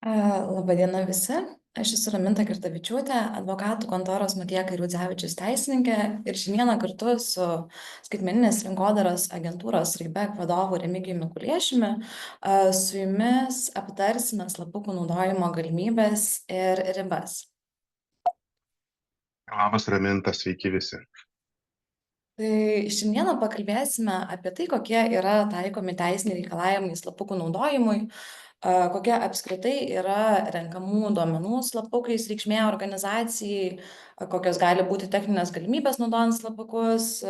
Labadiena visi. Aš esu Raminta Kirtavičiūtė, advokatų kontoros Matieka ir Rudzevičius teisininkė ir šiandieną kartu su skaitmeninės rinkodaros agentūros Raibek vadovu Remigijumi Kuliešiumi su jumis aptarsime slapukų naudojimo galimybės ir ribas. Labas, Raminta, sveiki visi. Tai šiandieną pakalbėsime apie tai, kokie yra taikomi teisiniai reikalavimai slapukų naudojimui, kokia apskritai yra renkamų duomenų slapukais reikšmė organizacijai, kokios gali būti techninės galimybės naudojant slapukus.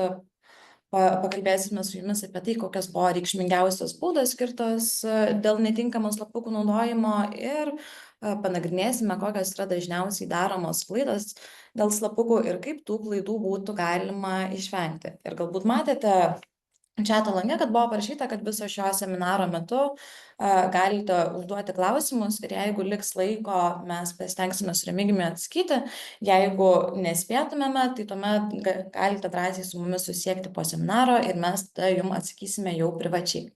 Pakalbėsime su jumis apie tai, kokios buvo reikšmingiausios baudos skirtos dėl netinkamo slapukų naudojimo ir panagrinėsime, kokios yra dažniausiai daromos klaidos dėl slapukų ir kaip tų klaidų būtų galima išvengti. Ir galbūt matėte čiato lange, kad buvo parašyta, kad viso šio seminaro metu galite užduoti klausimus ir jeigu liks laiko, mes pasitengsime su Remigijumi atsakyti. Jeigu nespėtumėme, tai tuomet galite drąsiai su mumis susiekti po seminaro ir mes tada jums atsakysime jau privačiai.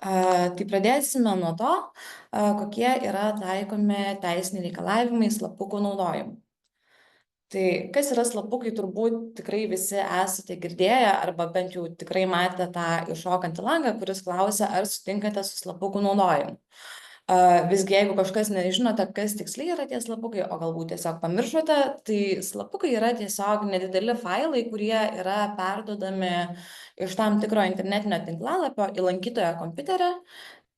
Tai pradėsime nuo to, kokie yra taikomi teisiniai reikalavimai slapukų naudojimui. Tai kas yra slapukai, turbūt tikrai visi esate girdėję arba bent jau tikrai matę tą iššokantį langą, kuris klausia, ar sutinkate su slapukų naudojimu. Visgi, jeigu kažkas nežinote, kas tiksliai yra tie slapukai, o galbūt tiesiog pamiršote, tai slapukai yra tiesiog nedideli failai, kurie yra perduodami iš tam tikro internetinio tinklalapio į lankytojo kompiuterį.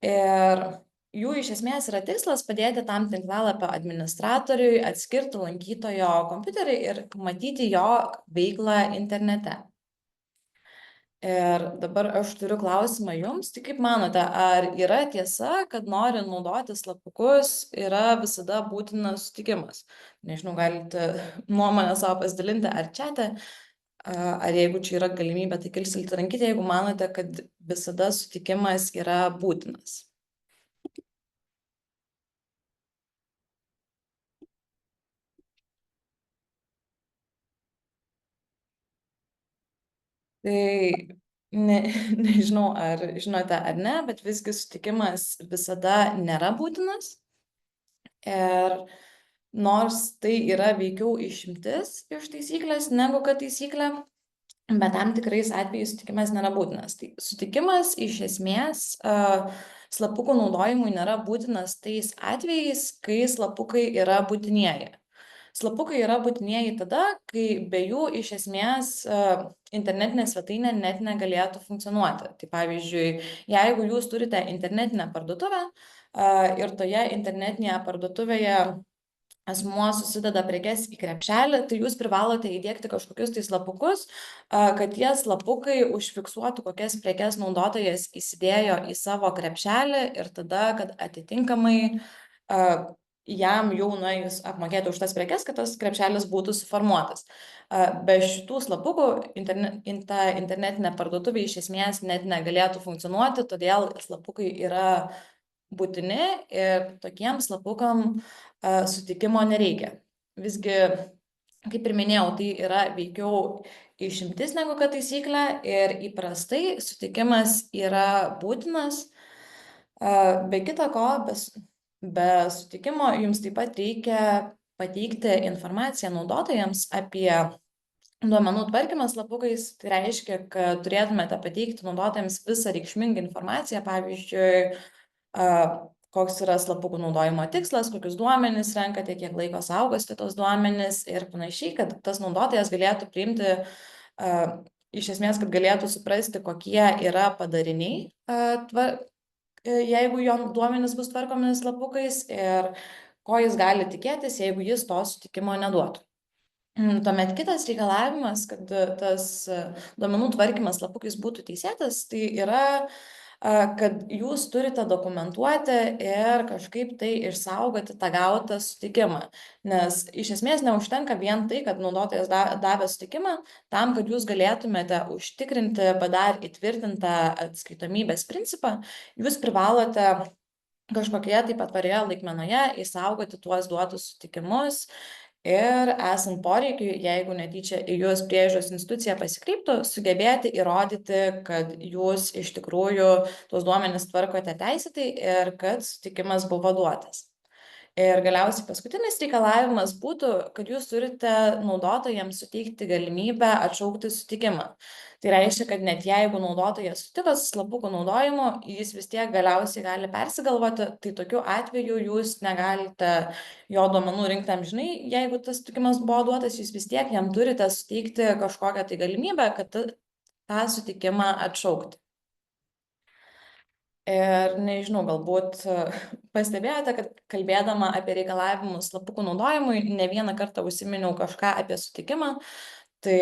Ir jų iš esmės yra tikslas padėti tam tinklalapio administratoriui atskirti lankytojo kompiuterį ir matyti jo veiklą internete. Ir dabar aš turiu klausimą jums, tai kaip manote, ar yra tiesa, kad norint naudoti slapukus yra visada būtinas sutikimas? Nežinau, galite nuomonę savo pasidalinti ar čiate, ar jeigu čia yra galimybė, tai kilstelti rankytę, jeigu manote, kad visada sutikimas yra būtinas. Tai nežinau, ar žinote ar ne, bet visgi sutikimas visada nėra būtinas. Ir nors tai yra veikiau išimtis iš taisyklės negu kad taisyklė, bet tam tikrais atvejais sutikimas nėra būtinas. Tai sutikimas iš esmės slapukų naudojimui nėra būtinas tais atvejais, kai slapukai yra būtinieji. Slapukai yra būtinieji tada, kai be jų iš esmės internetinė svetainė net negalėtų funkcionuoti. Tai pavyzdžiui, jeigu jūs turite internetinę parduotuvę ir toje internetinėje parduotuvėje asmuo susideda prekes į krepšelį, tai jūs privalote įdiegti kažkokius tai slapukus, kad tie slapukai užfiksuotų, kokias prekes naudotojas įsidėjo į savo krepšelį ir tada, kad atitinkamai jam jau nuėjus apmokėti už tas prekes, kad tas krepšelis būtų suformuotas. Be šitų slapukų ta internetinė parduotuvė iš esmės net negalėtų funkcionuoti, todėl slapukai yra būtini ir tokiems slapukam sutikimo nereikia. Visgi, kaip ir minėjau, tai yra veikiau išimtis negu kad taisyklė ir įprastai sutikimas yra būtinas. Be kita ko, be sutikimo jums taip pat reikia pateikti informaciją naudotojams apie duomenų tvarkymą slapukais. Tai reiškia, kad turėtumėte pateikti naudotojams visą reikšmingą informaciją, pavyzdžiui, koks yra slapukų naudojimo tikslas, kokius duomenis renkate, kiek laiko saugosite tos duomenis ir panašiai, kad tas naudotojas galėtų priimti, iš esmės, kad galėtų suprasti, kokie yra padariniai, jeigu jo duomenys bus tvarkomi slapukais ir ko jis gali tikėtis, jeigu jis to sutikimo neduotų. Tuomet kitas reikalavimas, kad tas duomenų tvarkymas slapukais būtų teisėtas, tai yra, kad jūs turite dokumentuoti ir kažkaip tai išsaugoti tą gautą sutikimą. Nes iš esmės neužtenka vien tai, kad naudotojas davė sutikimą, tam, kad jūs galėtumėte užtikrinti PDR įtvirtintą atskaitomybės principą, jūs privalote kažkokioje taip pat tvarioje laikmenoje išsaugoti tuos duotus sutikimus ir esant poreikiui, jeigu netyčia į jūs priežiūros institucija pasikreiptų, sugebėti įrodyti, kad jūs iš tikrųjų tuos duomenis tvarkote teisėtai ir kad sutikimas buvo duotas. Ir galiausiai paskutinis reikalavimas būtų, kad jūs turite naudotojams suteikti galimybę atšaukti sutikimą. Tai reiškia, kad net jeigu naudotojas sutiko su slapukų naudojimu, jis vis tiek galiausiai gali persigalvoti, tai tokiu atveju jūs negalite jo duomenų rinkti amžinai, jeigu tas sutikimas buvo duotas, jūs vis tiek jam turite suteikti kažkokią tai galimybę, kad tą sutikimą atšaukti. Ir nežinau, galbūt pastebėjote, kad kalbėdama apie reikalavimus slapukų naudojimui, ne vieną kartą užsiminiau kažką apie sutikimą. Tai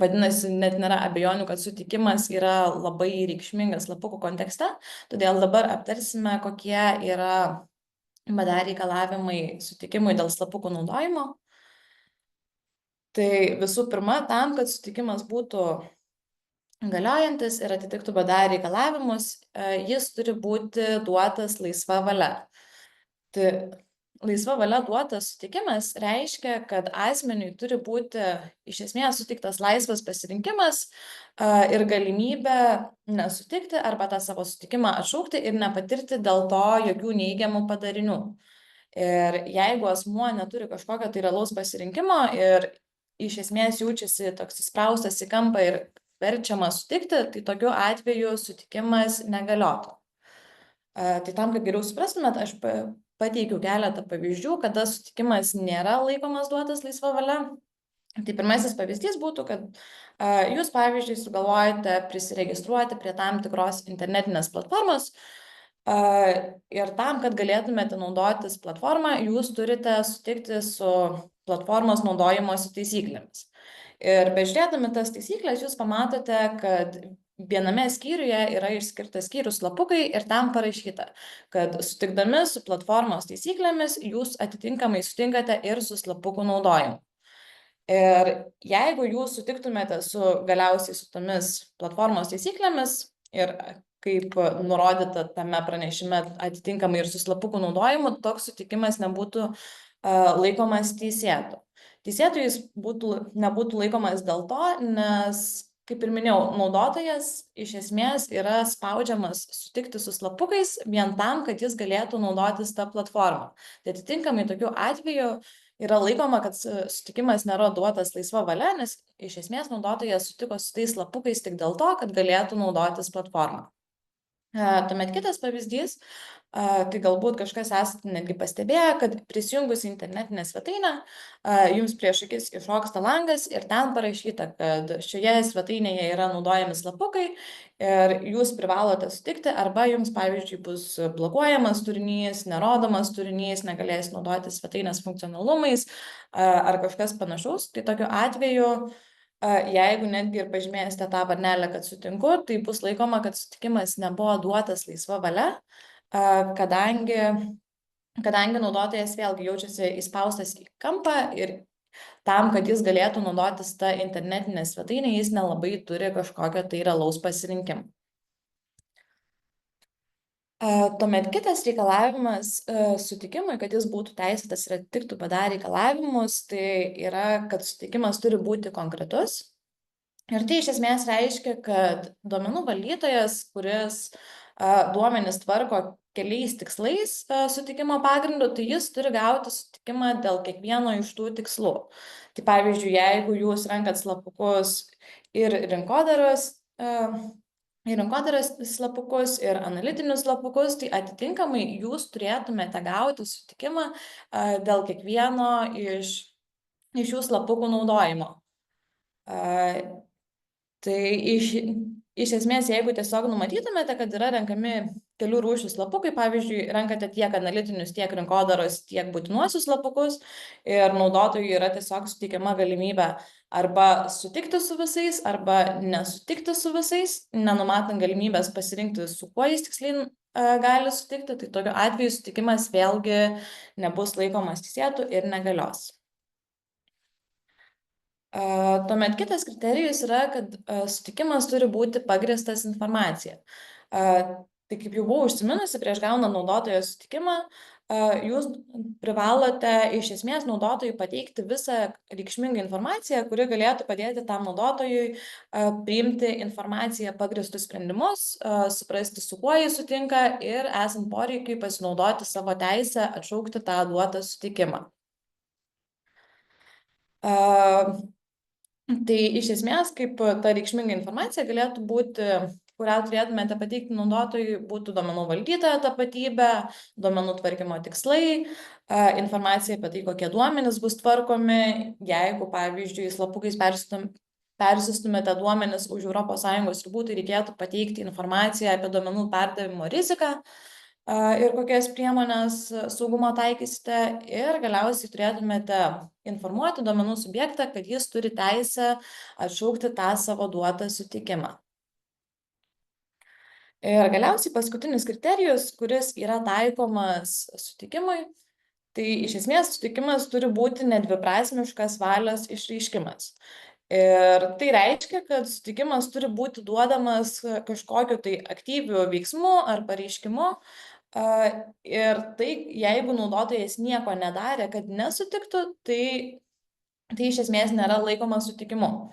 vadinasi, net nėra abejonių, kad sutikimas yra labai reikšmingas slapukų kontekste. Todėl dabar aptarsime, kokie yra BDR reikalavimai sutikimui dėl slapukų naudojimo. Tai visų pirma, tam, kad sutikimas būtų galiojantis ir atitiktų BDR reikalavimus, jis turi būti duotas laisva valia. Tai laisva valia duotas sutikimas reiškia, kad asmeniui turi būti iš esmės suteiktas laisvas pasirinkimas ir galimybė nesutikti arba tą savo sutikimą atšaukti ir nepatirti dėl to jokių neigiamų padarinių. Ir jeigu asmuo neturi kažkokio tai realaus pasirinkimo ir iš esmės jaučiasi toks įspraustas į kampą ir verčiamas sutikti, tai tokiu atveju sutikimas negaliotų. Tai tam, kad geriau suprastumėt, aš pateikiau keletą pavyzdžių, kada sutikimas nėra laikomas duotas laisva valia. Tai pirmasis pavyzdys būtų, kad jūs, pavyzdžiui, sugalvojate prisiregistruoti prie tam tikros internetinės platformos ir tam, kad galėtumėte naudotis platformą, jūs turite sutikti su platformos naudojimosi taisyklėmis. Ir bežiūrėdami tas taisyklės, jūs pamatote, kad viename skyriuje yra išskirtas skyrius slapukai ir ten parašyta, kad sutikdami su platformos taisyklėmis, jūs atitinkamai sutinkate ir su slapukų naudojimu. Ir jeigu jūs sutiktumėte galiausiai su tomis platformos taisyklėmis ir kaip nurodyta tame pranešime atitinkamai ir su slapukų naudojimu, toks sutikimas nebūtų laikomas teisėtu. Teisėtu jis nebūtų laikomas dėl to, nes, kaip ir minėjau, naudotojas iš esmės yra spaudžiamas sutikti su slapukais vien tam, kad jis galėtų naudotis tą platformą. Tai atitinkamai tokiu atveju yra laikoma, kad sutikimas nėra duotas laisva valia, nes iš esmės naudotojas sutiko su tais slapukais tik dėl to, kad galėtų naudotis platformą. Tuomet kitas pavyzdys, tai galbūt kažkas esate netgi pastebėję, kad prisijungus į internetinę svetainę, jums prieš akis iššoksta langas ir ten parašyta, kad šioje svetainėje yra naudojami slapukai ir jūs privalote sutikti, arba jums, pavyzdžiui, bus blokuojamas turinys, nerodomas turinys, negalės naudoti svetainės funkcionalumais ar kažkas panašaus. Tai tokiu atveju, jeigu netgi ir pažymėsite tą varnelę, kad sutinku, tai bus laikoma, kad sutikimas nebuvo duotas laisva valia, kadangi naudotojas vėlgi jaučiasi įspaustas į kampą ir tam, kad jis galėtų naudotis tą internetinę svetainę, jis nelabai turi kažkokio tai realaus pasirinkimo. Tuomet kitas reikalavimas sutikimui, kad jis būtų teisėtas ir atitiktų BDR reikalavimus, tai yra, kad sutikimas turi būti konkretus. Ir tai iš esmės reiškia, kad duomenų valdytojas, kuris duomenis tvarko keliais tikslais sutikimo pagrindu, tai jis turi gauti sutikimą dėl kiekvieno iš tų tikslų. Tai pavyzdžiui, jeigu jūs renkat slapukus ir rinkodaros slapukus ir analitinius slapukus, tai atitinkamai jūs turėtumėte gauti sutikimą dėl kiekvieno iš šių slapukų naudojimo. Tai iš esmės, jeigu tiesiog numatytumėte, kad yra renkami kelių rūšių slapukai, pavyzdžiui, renkate tiek analitinius, tiek rinkodaros, tiek būtinuosius slapukus ir naudotojui yra tiesiog suteikiama galimybė arba sutikti su visais, arba nesutikti su visais, nenumatant galimybės pasirinkti, su kuo jis tiksliai gali sutikti, tai tokiu atveju sutikimas vėlgi nebus laikomas teisėtu ir negalios. Tuomet kitas kriterijus yra, kad sutikimas turi būti pagrįstas informacija. Tai kaip jau buvau užsiminusi, prieš gaunant naudotojo sutikimą, jūs privalote iš esmės naudotojui pateikti visą reikšmingą informaciją, kuri galėtų padėti tam naudotojui priimti informaciją pagrįstus sprendimus, suprasti, su kuo jis sutinka ir esant poreikiui pasinaudoti savo teisę atšaukti tą duotą sutikimą. Tai iš esmės, kaip ta reikšminga informacija galėtų būti, kurią turėtumėte pateikti naudotojui, būtų duomenų valdytojo tapatybė, duomenų tvarkymo tikslai, informacija apie tai, kokie duomenys bus tvarkomi, jeigu, pavyzdžiui, slapukais persistumėte duomenis už ES ribų, tai reikėtų pateikti informaciją apie duomenų perdavimo riziką ir kokias priemonės saugumo taikysite, ir galiausiai turėtumėte informuoti duomenų subjektą, kad jis turi teisę atšaukti tą savo duotą sutikimą. Ir galiausiai paskutinis kriterijus, kuris yra taikomas sutikimui, tai iš esmės sutikimas turi būti nedviprasmiškas valios išreiškimas. Ir tai reiškia, kad sutikimas turi būti duodamas kažkokiu tai aktyviu veiksmu ar pareiškimu. Ir tai, jeigu naudotojas nieko nedarė, kad nesutiktų, tai iš esmės nėra laikomas sutikimu.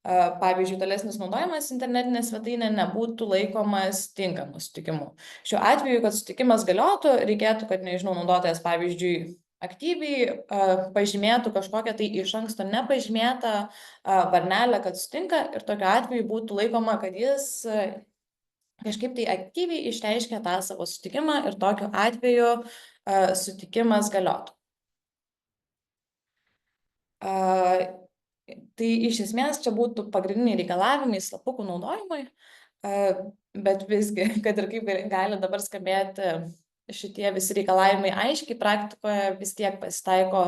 Pavyzdžiui, tolesnis naudojimas internetinė svetainė nebūtų laikomas tinkamu sutikimu. Šiuo atveju, kad sutikimas galiotų, reikėtų, kad, nežinau, naudotojas, pavyzdžiui, aktyviai pažymėtų kažkokią tai iš anksto nepažymėtą varnelę, kad sutinka, ir tokiu atveju būtų laikoma, kad jis kažkaip tai aktyviai išreiškia tą savo sutikimą ir tokiu atveju sutikimas galiotų. Tai iš esmės čia būtų pagrindiniai reikalavimai slapukų naudojimui, bet visgi, kad ir kaip gali dabar skambėti šitie visi reikalavimai aiškiai, praktikoje vis tiek pasitaiko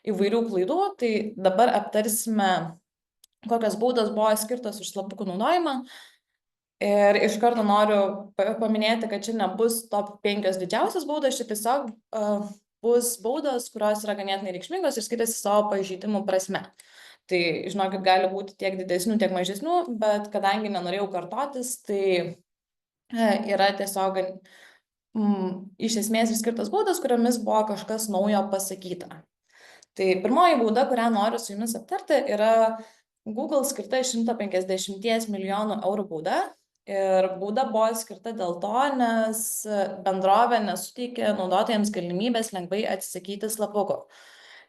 įvairių klaidų, tai dabar aptarsime, kokios baudos buvo skirtos už slapukų naudojimą. Ir iš karto noriu paminėti, kad čia nebus top 5 didžiausias baudos, čia tiesiog bus baudos, kurios yra ganėtinai reikšmingos ir skiriasi savo pažeidimų prasme. Tai, žinokit, gali būti tiek didesnių, tiek mažesnių, bet kadangi nenorėjau kartotis, tai yra tiesiog iš esmės skirtas baudos, kuriomis buvo kažkas naujo pasakyta. Tai pirmoji bauda, kurią noriu su jumis aptarti, yra Google skirta 150 milijonų eurų bauda. Ir bauda buvo skirta dėl to, nes bendrovė nesuteikė naudotojams galimybės lengvai atsisakyti slapukų.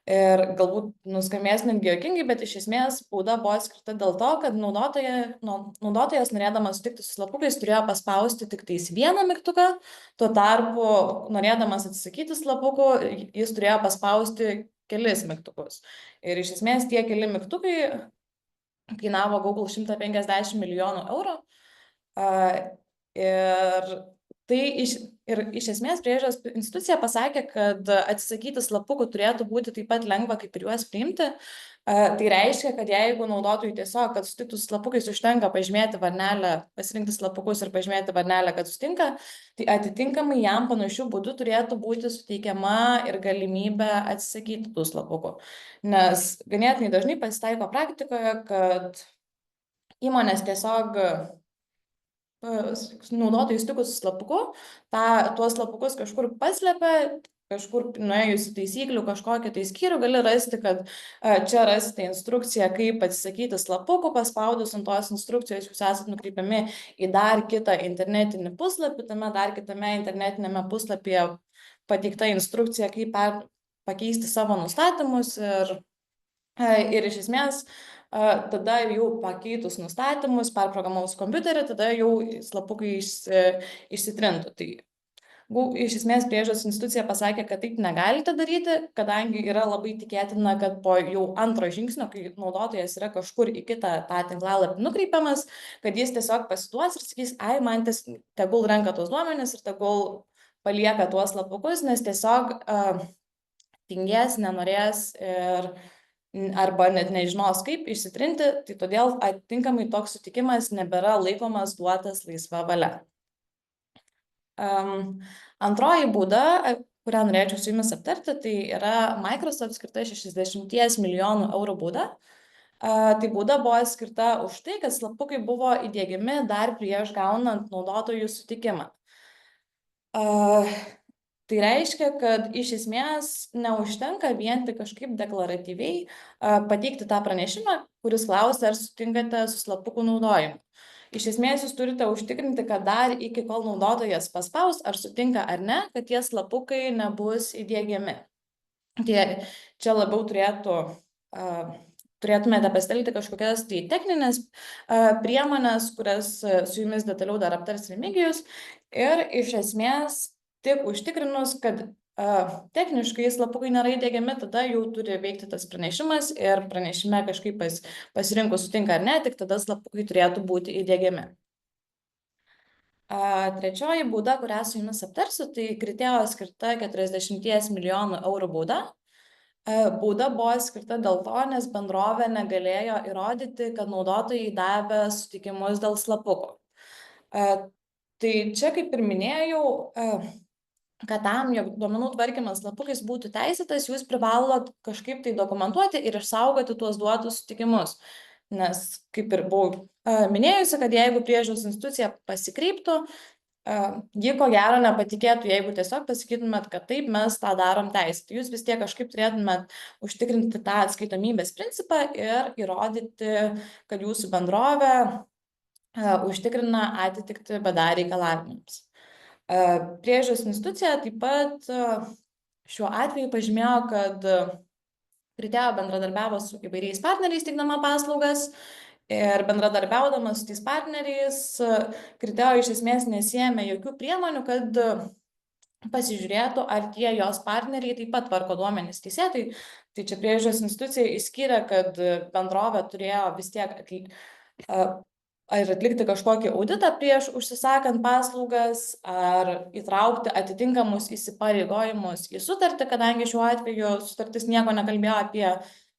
Ir galbūt nuskambės netgi juokingai, bet iš esmės bauda buvo skirta dėl to, kad naudotojas, norėdamas sutikti su slapukais, turėjo paspausti tik tais vieną mygtuką, tuo tarpu, norėdamas atsisakyti slapukų, jis turėjo paspausti kelis mygtukus. Ir iš esmės tie keli mygtukai kainavo Google 150 milijonų eurų. Ir tai iš esmės priežiūros institucija pasakė, kad atsisakyti slapukų turėtų būti taip pat lengva, kaip ir juos priimti. Tai reiškia, kad jeigu naudotojui tiesiog, kad sutiktų su slapukais, užtenka pažymėti varnelę, pasirinkti slapukus ir pažymėti varnelę, kad sutinka, tai atitinkamai jam panašių būdų turėtų būti suteikiama ir galimybė atsisakyti tų slapukų. Nes ganėtinai dažnai pasitaiko praktikoje, kad įmonės tiesiog naudotojai sutikus su slapuku, tuos slapukus kažkur paslepia, kažkur nuėjus į taisyklių kažkokią tai skyrių, gali rasti, kad čia rasite instrukciją, kaip atsisakyti slapukų, paspaudus ant tos instrukcijos jūs esate nukreipiami į dar kitą internetinį puslapį, tame dar kitame internetinėme puslapyje pateikta instrukcija, kaip pakeisti savo nustatymus ir iš esmės tada jau pakeitus nustatymus, perprogramavus kompiuterį, tada jau slapukai išsitrintų. Tai iš esmės priežiūros institucija pasakė, kad taip negalite daryti, kadangi yra labai tikėtina, kad po jau antro žingsnio, kai naudotojas yra kažkur į kitą tą tinklalapį nukreipiamas, kad jis tiesiog pasiduos ir sakys, man tegul renka tos duomenis ir tegul palieka tuos slapukus, nes tiesiog tingės, nenorės arba net nežinos, kaip išsitrinti, tai todėl atitinkamai toks sutikimas nebėra laikomas duotas laisva valia. Antroji bauda, kurią norėčiau su jumis aptarti, tai yra Microsoft skirta 60 milijonų eurų bauda. Tai bauda buvo skirta už tai, kad slapukai buvo įdiegiami dar prieš gaunant naudotojų sutikimą. Tai reiškia, kad iš esmės neužtenka vien tik kažkaip deklaratyviai pateikti tą pranešimą, kuris klausia, ar sutinkate su slapukų naudojimu. Iš esmės jūs turite užtikrinti, kad dar iki kol naudotojas paspaus, ar sutinka ar ne, kad tie slapukai nebus įdiegiami. Tai čia labiau turėtumėte pasitelkti kažkokias tai techninės priemonės, kurias su jumis detaliau dar aptars Remigijus. Ir iš esmės tik užtikrinus, kad techniškai slapukai nėra įdiegiami, tada jau turi veikti tas pranešimas ir pranešime kažkaip pasirinkus sutinka ar ne, tik tada slapukai turėtų būti įdiegiami. Trečioji bauda, kurią su jumis aptarsiu, tai Kriteo skirta 40 milijonų eurų bauda. Bauda buvo skirta dėl to, nes bendrovė negalėjo įrodyti, kad naudotojai davė sutikimus dėl slapukų. Tai čia, kaip ir minėjau, kad tam, jog duomenų tvarkymas slapukais būtų teisėtas, jūs privalot kažkaip tai dokumentuoti ir išsaugoti tuos duotus sutikimus. Nes, kaip ir buvau minėjusi, kad jeigu priežiūros institucija pasikreiptų, ji ko gero nepatikėtų, jeigu tiesiog pasakytumėt, kad taip, mes tą darom teisėtai. Jūs vis tiek kažkaip turėtumėt užtikrinti tą atskaitomybės principą ir įrodyti, kad jūsų bendrovė užtikrina atitikti BDA reikalavimams. Priežiūros institucija taip pat šiuo atveju pažymėjo, kad Kriteo bendradarbiavo su įvairiais partneriais teikdama paslaugas. Ir bendradarbiaudamas su tais partneriais, Kriteo iš esmės nesiėmė jokių priemonių, kad pasižiūrėtų, ar tie jos partneriai taip pat tvarko duomenis teisėtai. Tai čia priežiūros institucija išskyrė, kad bendrovė turėjo vis tiek atlikti kažkokį auditą prieš užsisakant paslaugas, ar įtraukti atitinkamus įsipareigojimus į sutartį, kadangi šiuo atveju sutartis nieko nekalbėjo apie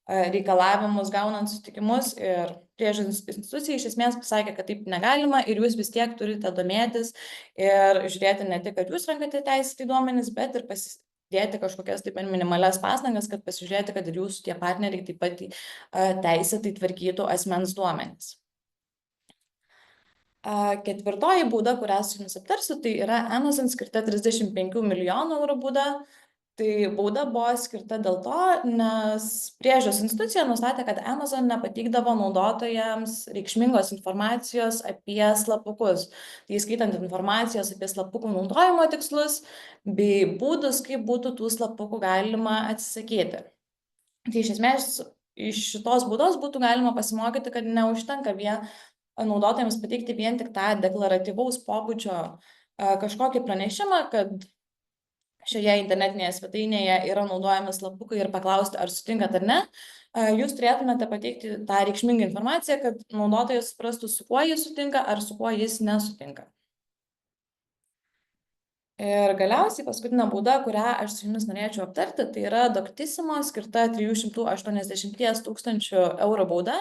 reikalavimus gaunant sutikimus, ir priežiūros institucija iš esmės pasakė, kad taip negalima ir jūs vis tiek turite domėtis ir žiūrėti ne tik, kad jūs renkate teisėtai duomenis, bet ir pasidėti kažkokias taip minimalias pastangas, kad pasižiūrėti, kad ir jūsų tie partneriai taip pat teisėtai tvarkytų asmens duomenis. Ketvirtoji bauda, kurią su jumis aptarsiu, tai yra Amazon skirta 35 milijonų eurų bauda. Tai bauda buvo skirta dėl to, nes priežiūros institucija nustatė, kad Amazon nepateikdavo naudotojams reikšmingos informacijos apie slapukus. Tai skaitant informacijos apie slapukų naudojimo tikslus bei būdus, kaip būtų tų slapukų galima atsisakyti. Tai iš esmės iš šitos baudos būtų galima pasimokyti, kad neužtenka naudotojams pateikti vien tik tą deklaratyvaus pobūdžio kažkokį pranešimą, kad šioje internetinėje svetainėje yra naudojami slapukai ir paklausti, ar sutinkat ar ne. Jūs turėtumėte pateikti tą reikšmingą informaciją, kad naudotojas suprastų, su kuo jis sutinka ar su kuo jis nesutinka. Ir galiausiai paskutinė bauda, kurią aš su jumis norėčiau aptarti, tai yra Doctissimo skirta 380 000 eurų bauda.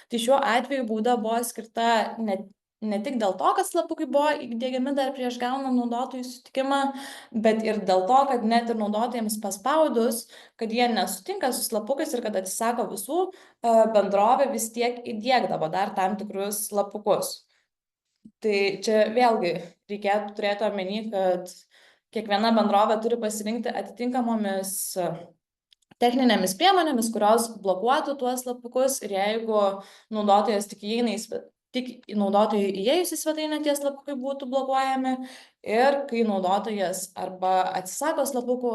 Tai šiuo atveju bauda buvo skirta ne tik dėl to, kad slapukai buvo įdiegiami dar prieš gaunant naudotojų sutikimą, bet ir dėl to, kad net ir naudotojams paspaudus, kad jie nesutinka su slapukais ir kad atsisako visų, bendrovė vis tiek įdiegdavo dar tam tikrus slapukus. Tai čia vėlgi reikėtų turėti omeny, kad kiekviena bendrovė turi pasirinkti atitinkamomis techninėmis priemonėmis, kurios blokuotų tuos slapukus, ir jeigu naudotojas tik naudotojui įėjus į svetainę tie slapukai būtų blokuojami, ir kai naudotojas arba atsisako slapukų,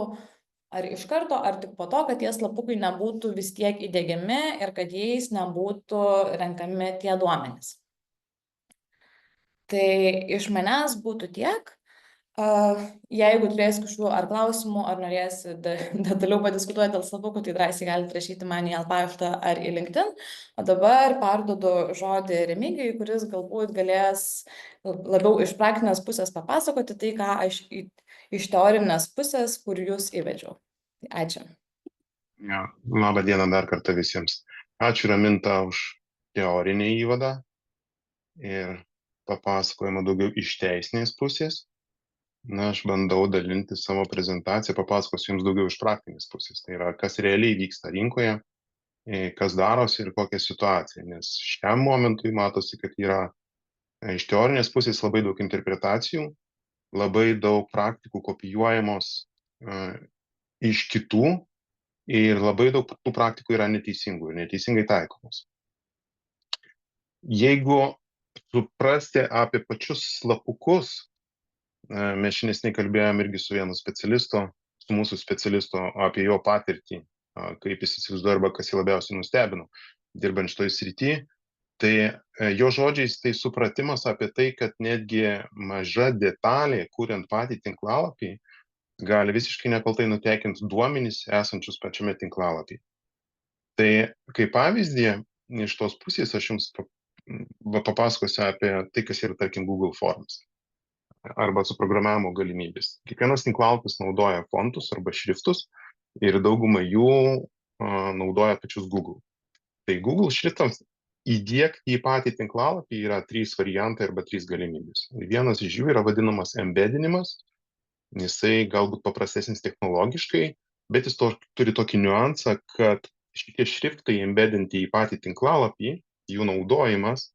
ar iš karto, ar tik po to, kad tie slapukai nebūtų vis tiek įdiegiami ir kad jais nebūtų renkami tie duomenys. Tai iš manęs būtų tiek. Jeigu turės kažkokių ar klausimų, ar norės detaliau padiskutuoti dėl slapukų, tai drąsiai galite rašyti man į paštą ar į LinkedIn. O dabar perduodu žodį Remigijui, kuris galbūt galės labiau iš praktinės pusės papasakoti tai, ką aš iš teorinės pusės, kur jūs įvedžiau. Ačiū. Ja, labą dieną dar kartą visiems. Ačiū Raminta už teorinį įvadą ir papasakojimą daugiau iš teisinės pusės. Na, aš bandau dalinti savo prezentaciją, papasakosiu jums daugiau iš praktinės pusės. Tai yra, kas realiai vyksta rinkoje, kas darosi ir kokia situacija. Nes šiam momentui matosi, kad yra iš teorinės pusės labai daug interpretacijų, labai daug praktikų kopijuojamos iš kitų ir labai daug tų praktikų yra neteisingų ir neteisingai taikomos. Jeigu suprasti apie pačius slapukus, mes šiandien kalbėjom irgi su vienu specialistu, su mūsų specialistu apie jo patirtį, kaip jis įsivaizduoja arba kas jį labiausiai nustebino, dirbant šitoj srity. Tai jo žodžiais tai supratimas apie tai, kad netgi maža detalė, kuriant patį tinklalapį, gali visiškai nekaltai nutekinti duomenys esančius pačiame tinklalapyje. Tai kaip pavyzdį iš tos pusės aš jums papasakosiu apie tai, kas yra, tarkim, Google Forms arba su programavimo galimybės. Kiekvienas tinklalapis naudoja fontus arba šriftus ir daugumą jų naudoja pačius Google. Tai Google šriftams įdiegti į patį tinklalapį yra 3 variantai arba 3 galimybės. Vienas iš jų yra vadinamas embedinimas. Jisai galbūt paprastesnis technologiškai, bet jis turi tokį niuansą, kad šitie šriftai embedinti į patį tinklalapį, jų naudojimas,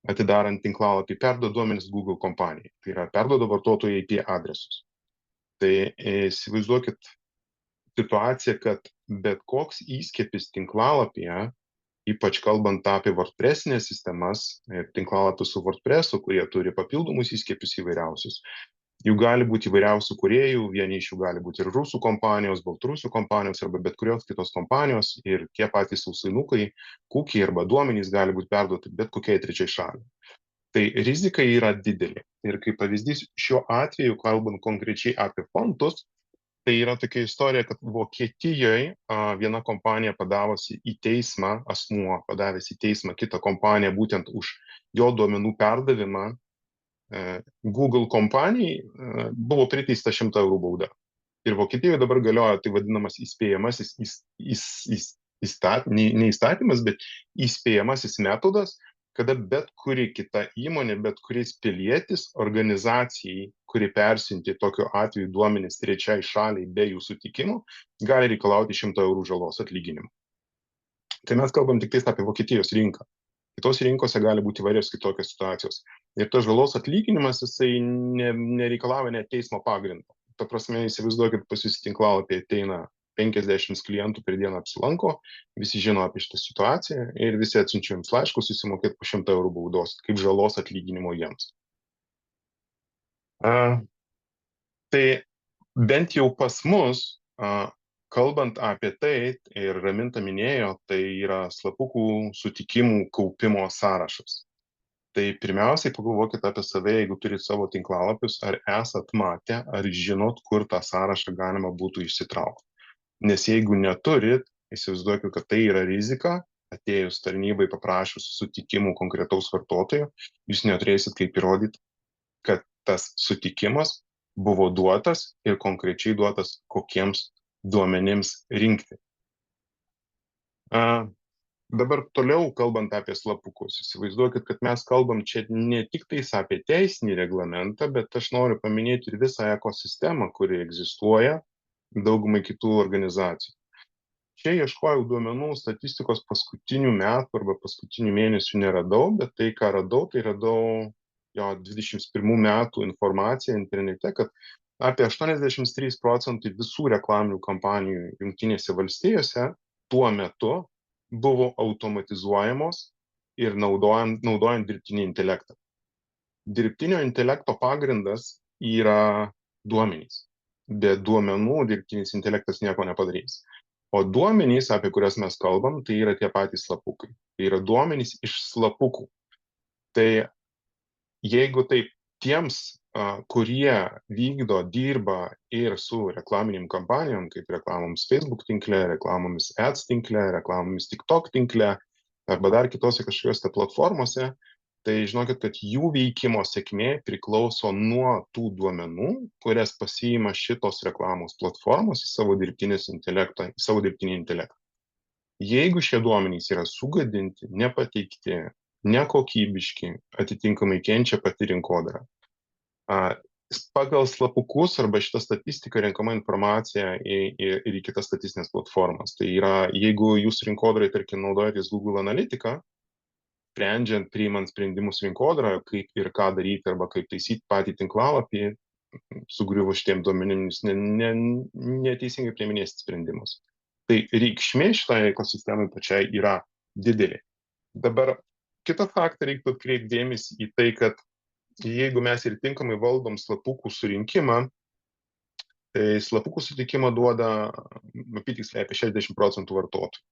atidarant tinklalapį, perduoda duomenis Google kompanijai. Tai yra, perduoda vartotojų IP adresus. Tai įsivaizduokit situaciją, kad bet koks įskiepis tinklalapyje, ypač kalbant apie WordPressinės sistemas, tinklalapius su WordPressu, kurie turi papildomus įskiepius įvairiausius. Jų gali būti įvairiausių kūrėjų, vieni iš jų gali būti ir rusų kompanijos, baltarusių kompanijos arba bet kurios kitos kompanijos ir tie patys sausainukai, kukiai arba duomenys gali būti perduoti bet kokiai trečiai šaliai. Tai rizika yra didelė. Ir kaip pavyzdys, šiuo atveju, kalbant konkrečiai apie fontus, tai yra tokia istorija, kad Vokietijoje viena kompanija padavusi į teismą, asmuo padavęs į teismą kitą kompaniją būtent už jo duomenų perdavimą, Google kompanijai buvo priteista 100 eurų bauda. Ir Vokietijoje dabar galioja tai vadinamas įspėjamasis ne įstatymas, bet įspėjamasis metodas, kada bet kuri kita įmonė, bet kuris pilietis organizacijai, kuri persiunti tokiu atveju duomenis trečiai šaliai be jų sutikimo, gali reikalauti 100 eurų žalos atlyginimo. Tai mes kalbam tik apie Vokietijos rinką. Kitos rinkose gali būti įvairios kitokios situacijos. Ir tas žalos atlyginimas, jisai nereikalauja net teismo pagrindo. Ta prasme, įsivaizduokit, pas jūs tinklalapį ateina 50 klientų per dieną apsilanko, visi žino apie šitą situaciją ir visi atsiunčia jums laiškus susimokėti po 100 eurų baudos, kaip žalos atlyginimo jiems. Tai bent jau pas mus, kalbant apie tai, ir Raminta minėjo, tai yra slapukų sutikimų kaupimo sąrašas. Tai pirmiausiai pagalvokit apie save, jeigu turit savo tinklalapius, ar esat matę, ar žinot, kur tą sąrašą galima būtų išsitraukti. Nes jeigu neturit, įsivaizduokit, kad tai yra rizika, atėjus tarnybai paprašius sutikimų konkretaus vartotojo, jūs neturėsit kaip įrodyti, kad tas sutikimas buvo duotas ir konkrečiai duotas kokiems duomenims rinkti. Dabar toliau kalbant apie slapukus, įsivaizduokit, kad mes kalbam čia ne tik tais apie teisinį reglamentą, bet aš noriu paminėti ir visą ekosistemą, kuri egzistuoja daugumai kitų organizacijų. Čia ieškojau duomenų statistikos paskutinių metų arba paskutinių mėnesių neradau, bet tai, ką radau, tai radau 21 metų informaciją internete, kad apie 83% visų reklaminių kampanijų Jungtinėse valstijose tuo metu buvo automatizuojamos ir naudojant dirbtinį intelektą. Dirbtinio intelekto pagrindas yra duomenys. Be duomenų dirbtinis intelektas nieko nepadarys. O duomenys, apie kurias mes kalbam, tai yra tie patys slapukai. Tai yra duomenys iš slapukų. Tai jeigu taip tiems, kurie dirba ir su reklaminiam kampanijom, kaip reklamomis Facebook tinkle, reklamomis Ads tinkle, reklamomis TikTok tinkle, arba dar kitose kažkokiose platformose, tai žinokit, kad jų veikimo sėkmė priklauso nuo tų duomenų, kurias pasiima šitos reklamos platformos į savo dirbtinį intelektą. Jeigu šie duomenys yra sugadinti, nepateikti, nekokybiški, atitinkamai kenčia pati rinkodara. Pagal slapukus arba šitą statistiką renkama informacija ir į kitas statistinės platformas. Tai yra, jeigu jūs rinkodarai, tarkim, naudojatės Google Analytica, priimant sprendimus rinkodarą, kaip ir ką daryti arba kaip taisyti patį tinklalapį, sugriuvus šitiem duomenimis, neteisingai priiminėsit sprendimus. Tai reikšmė šitai ekosistemai pačiai yra didelė. Dabar kitą faktą reiktų atkreipti dėmesį į tai, kad jeigu mes ir tinkamai valdom slapukų surinkimą, tai slapukų sutikimą duoda apytiksliai apie 60% vartotojų.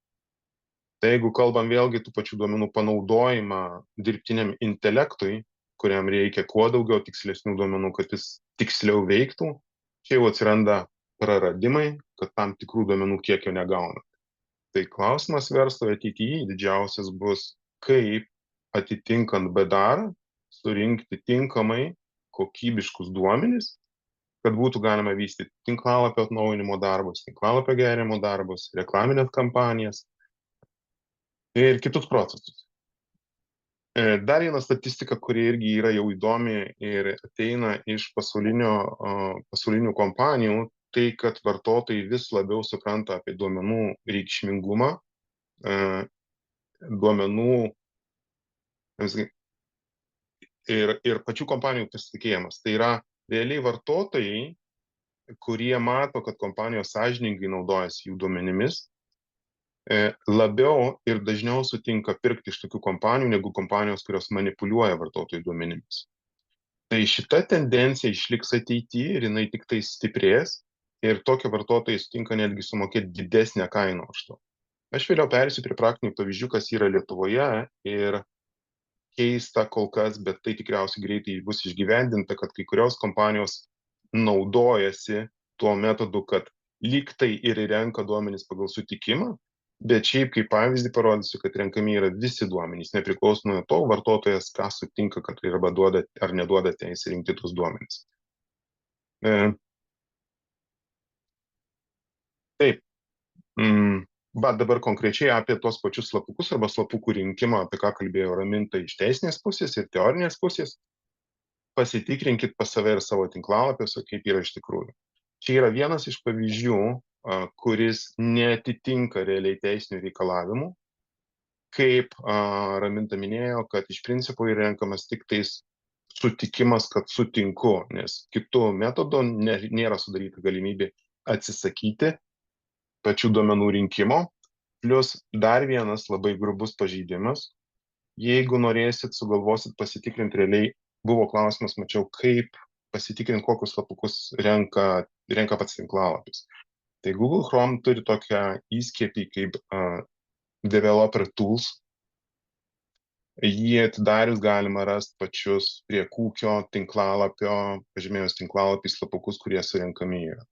Tai jeigu kalbam vėlgi tų pačių duomenų panaudojimą dirbtiniam intelektui, kuriam reikia kuo daugiau tikslesnių duomenų, kad jis tiksliau veiktų, čia jau atsiranda praradimai, kad tam tikrų duomenų kiekio negauna. Tai klausimas verslo ateityje didžiausias bus, kaip atitinkant BDR surinkti tinkamai kokybiškus duomenis, kad būtų galima vystyti tinklalapio atnaujinimo darbus, tinklalapio gerinimo darbus, reklaminės kampanijas ir kitus procesus. Dar viena statistika, kuri irgi yra jau įdomi ir ateina iš pasaulinių kompanijų, tai kad vartotojai vis labiau supranta apie duomenų reikšmingumą, duomenų ir pačių kompanijų pasitikėjimas. Tai yra realiai vartotojai, kurie mato, kad kompanijos sąžiningai naudojasi jų duomenimis, labiau ir dažniau sutinka pirkti iš tokių kompanijų, negu kompanijos, kurios manipuliuoja vartotojų duomenimis. Tai šita tendencija išliks ateityje ir jinai tik tai stiprės ir tokie vartotojai sutinka netgi sumokėti didesnę kainą už to. Aš vėliau perėsiu prie praktinių pavyzdžių, kas yra Lietuvoje ir keista kol kas, bet tai tikriausiai greitai bus išgyvendinta, kad kai kurios kompanijos naudojasi tuo metodu, kad lyg tai ir renka duomenys pagal sutikimą, bet šiaip kaip pavyzdį parodysiu, kad renkami yra visi duomenys, nepriklausomai nuo to vartotojas, ką sutinka, kad arba duoda ar neduoda teisę rinkti tus duomenys. Taip. Bet dabar konkrečiai apie tos pačius slapukus arba slapukų rinkimą, apie ką kalbėjo Raminta iš teisinės pusės ir teorinės pusės, pasitikrinkit pas save ir savo tinklalapiuose, kaip yra iš tikrųjų. Čia yra vienas iš pavyzdžių, kuris neatitinka realiai teisinių reikalavimų, kaip Raminta minėjo, kad iš principo yra renkamas tik tais sutikimas, kad sutinku, nes kitų metodų nėra sudaryta galimybė atsisakyti pačių duomenų rinkimo, plus dar vienas labai grubus pažeidimas. Jeigu norėsit, sugalvosit pasitikrinti realiai, buvo klausimas, mačiau, kaip pasitikrinti, kokius slapukus renka pats tinklalapis. Tai Google Chrome turi tokią įskiepį kaip Developer Tools. Jį atidarius galima rasti pačius prie kūkio tinklalapio, pažymėjus tinklalapį slapukus, kurie surenkami yra.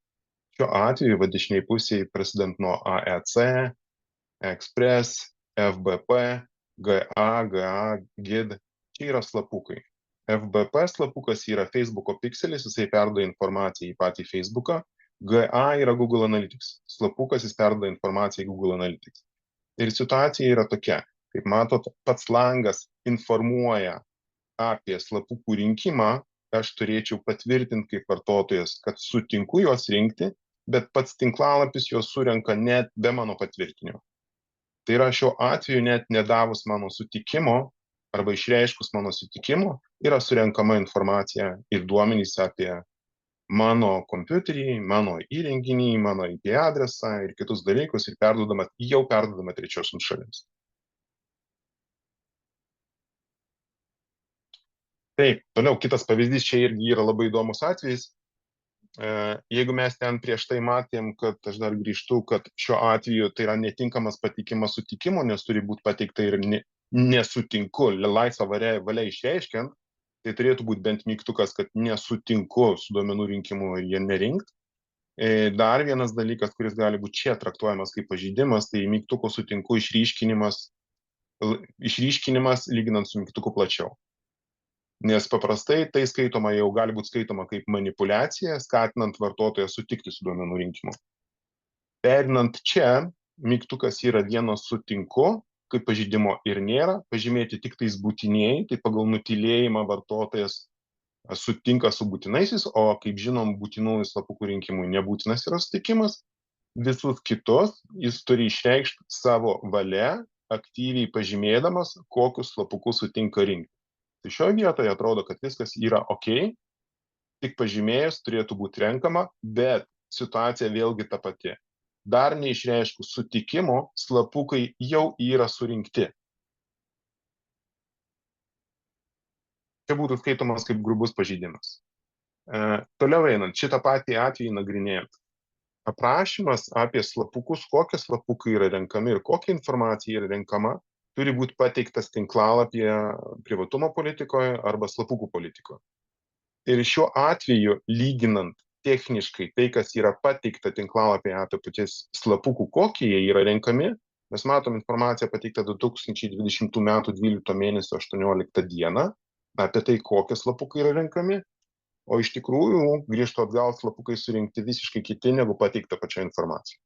Šiuo atveju, dešiniai pusėje, prasidant nuo AEC, Express, FBP, GA, GID, čia yra slapukai. FBP slapukas yra Facebooko pixelis, jisai perduoda informaciją į patį Facebooką. GA yra Google Analytics. Slapukas jis perduoda informaciją į Google Analytics. Ir situacija yra tokia, kaip matot, pats langas informuoja apie slapukų rinkimą, aš turėčiau patvirtinti kaip vartotojas, kad sutinku juos rinkti, bet pats tinklalapis juos surenka net be mano patvirtinimo. Tai yra šiuo atveju net nedavus mano sutikimo arba išreiškus mano sutikimo, yra surenkama informacija ir duomenys apie mano kompiuterį, mano įrenginį, mano IP adresą ir kitus dalykus ir jau perduodama trečiosioms šalims. Taip, toliau kitas pavyzdys čia irgi yra labai įdomus atvejis. Jeigu mes ten prieš tai matėm, kad aš dar grįžtu, kad šiuo atveju tai yra netinkamas patikimas sutikimo, nes turi būti pateikta ir nesutinku, laisvą valia išreiškiant, tai turėtų būti bent mygtukas, kad nesutinku su duomenų rinkimu ir jie nerinkt. Dar vienas dalykas, kuris gali būti čia traktuojamas kaip pažeidimas, tai mygtuko sutinku išryškinimas lyginant su mygtuku plačiau. Nes paprastai tai skaitoma jau gali būti skaitoma kaip manipuliacija, skatinant vartotoją sutikti su duomenų rinkimu. Perinant čia, mygtukas yra vienas sutinku, kaip pažeidimo ir nėra, pažymėti tik tais būtinieji, tai pagal nutylėjimą vartotojas sutinka su būtinaisiais, o kaip žinom, būtinųjų slapukų rinkimui nebūtinas yra sutikimas. Visus kitus jis turi išreikšti savo valia, aktyviai pažymėdamas, kokius slapukus sutinka rinkti. Tai šioje vietoje atrodo, kad viskas yra ok, tik pažymėjus turėtų būti renkama, bet situacija vėlgi ta pati. Dar neišreiškus sutikimo, slapukai jau yra surinkti. Čia būtų skaitomas kaip grubus pažeidimas. Toliau einant, šitą patį atvejį nagrinėjant. Aprašymas apie slapukus, kokie slapukai yra renkami ir kokia informacija yra renkama, turi būti pateiktas tinklalapyje privatumo politikoje arba slapukų politikoje. Ir šiuo atveju, lyginant techniškai tai, kas yra pateikta tinklalapyje apie paties slapukų, kokie jie yra renkami, mes matom informaciją pateiktą 2020 m. 12 mėnesio 18 dieną apie tai, kokie slapukai yra renkami, o iš tikrųjų grįžto atgal slapukai surinkti visiškai kiti, negu pateikta pačia informacija.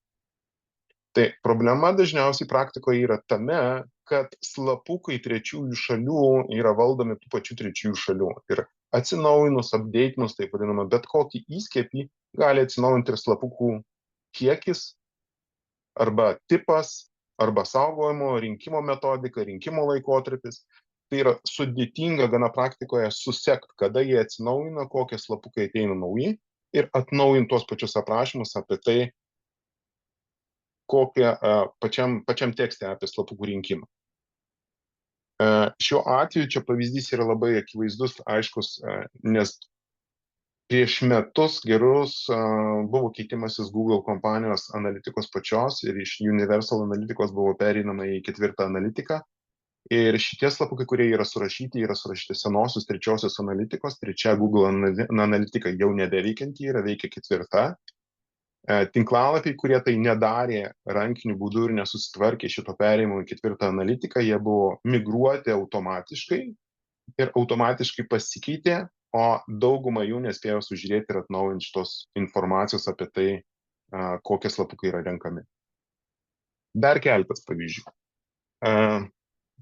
Tai problema dažniausiai praktikoje yra tame, kad slapukai trečiųjų šalių yra valdomi tų pačių trečiųjų šalių. Ir atsinaujinus, updatinus, taip vadinama, bet kokį įskiepį gali atsinaujinti ir slapukų kiekis arba tipas, arba saugojimo, rinkimo metodika, rinkimo laikotarpis. Tai yra sudėtinga gana praktikoje susekti, kada jie atsinaujina, kokie slapukai ateina nauji ir atnaujinti tuos pačius aprašymus apie tai, kokie pačiam tekste apie slapukų rinkimą. Šiuo atveju čia pavyzdys yra labai akivaizdus, aiškus, nes prieš metus gerus buvo keitimasis Google kompanijos analitikos pačios ir iš Universal analitikos buvo pereinama į 4 analitiką. Ir šitie slapukai, kurie yra surašyti senosios trečiosios analitikos, trečia Google analitika jau nebeveikianti yra, veikia 4. Tinklalapiai, kurie tai nedarė rankiniu būdu ir nesusitvarkė šito perėjimo į 4 analitiką, jie buvo migruoti automatiškai ir automatiškai pasikeitė, o dauguma jų nespėjo sužiūrėti ir atnaujinti šitos informacijos apie tai, kokie slapukai yra renkami. Dar keletas pavyzdžių.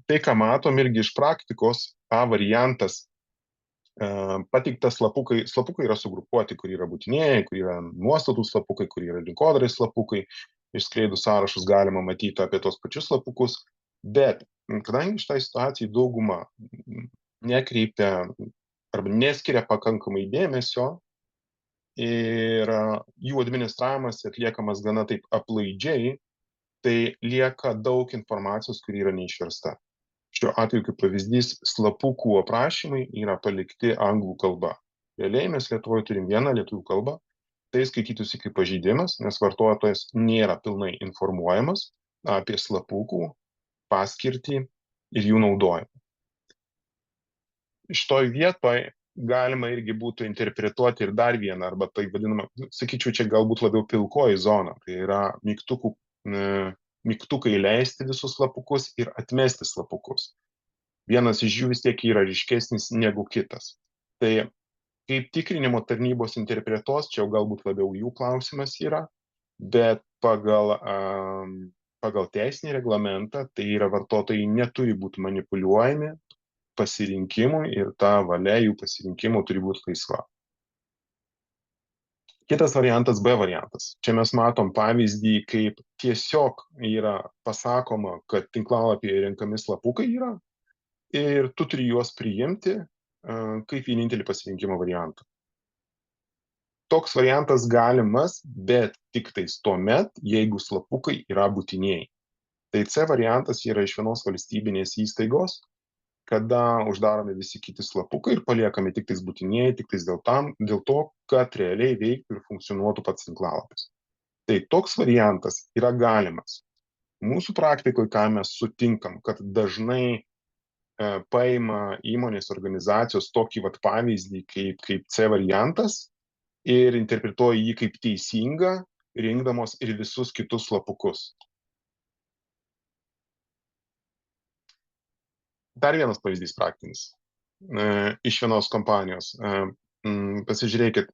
Tai, ką matom irgi iš praktikos, A variantas pateiktas slapukai yra sugrupuoti, kur yra būtinieji, kur yra nuostatų slapukai, kur yra rinkodarai slapukai, išskleidus sąrašus galima matyti apie tos pačius slapukus, bet kadangi šitai situacijai dauguma nekreipia arba neskiria pakankamai dėmesio ir jų administravimas atliekamas gana taip aplaidžiai, tai lieka daug informacijos, kuri yra neišversta. Šiuo atveju, kaip pavyzdys, slapukų aprašymai yra palikti anglų kalba. Realiai mes Lietuvoje turim vieną lietuvių kalbą, tai skaitytųsi kaip pažeidimas, nes vartotojas nėra pilnai informuojamas apie slapukų paskirtį ir jų naudojimą. Šitoj vietoj galima irgi būtų interpretuoti ir dar vieną, arba tai vadinama, sakyčiau, čia galbūt labiau pilkoji zona, tai yra mygtukai leisti visus slapukus ir atmesti slapukus. Vienas iš jų vis tiek yra ryškesnis negu kitas. Tai kaip tikrinimo tarnybos interpretuos, čia galbūt labiau jų klausimas yra, bet pagal teisinį reglamentą, tai yra vartotojai neturi būti manipuliuojami pasirinkimui ir ta valia jų pasirinkimo turi būti laisva. Kitas variantas, B variantas. Čia mes matom pavyzdį, kaip tiesiog yra pasakoma, kad tinklalapyje renkami slapukai yra ir tu turi juos priimti kaip vienintelį pasirinkimo variantą. Toks variantas galimas, bet tik tais tuomet, jeigu slapukai yra būtinieji. Tai C variantas yra iš vienos valstybinės įstaigos, kada uždaromi visi kiti slapukai ir paliekami tik tais būtinieji, tik tais dėl to, kad realiai veiktų ir funkcionuotų pats tinklalapis. Tai toks variantas yra galimas. Mūsų praktikoje, ką mes sutinkam, kad dažnai paima įmonės organizacijos tokį pavyzdį kaip C variantas ir interpretuoja jį kaip teisingą, rinkdamos ir visus kitus slapukus. Dar vienas pavyzdys praktinis iš vienos kompanijos. Pasižiūrėkit,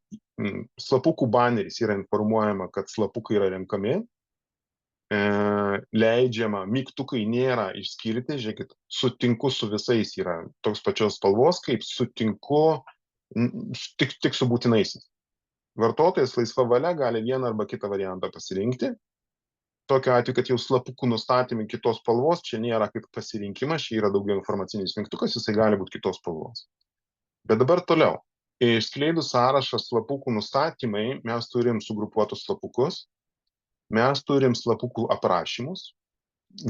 slapukų baneris yra informuojama, kad slapukai yra renkami, leidžiama, mygtukai nėra išskirti, žiūrėkit, sutinku su visais yra toks pačios spalvos, kaip sutinku tik su būtinaisiais. Vartotojas laisva valia gali vieną arba kitą variantą pasirinkti. Tokiu atveju, kad jau slapukų nustatymai kitos spalvos, čia nėra kaip pasirinkimas, čia yra daugiau informacinis mygtukas, jisai gali būti kitos spalvos. Bet dabar toliau. Išskleidus sąrašą slapukų nustatymai, mes turim sugrupuotus slapukus, mes turim slapukų aprašymus,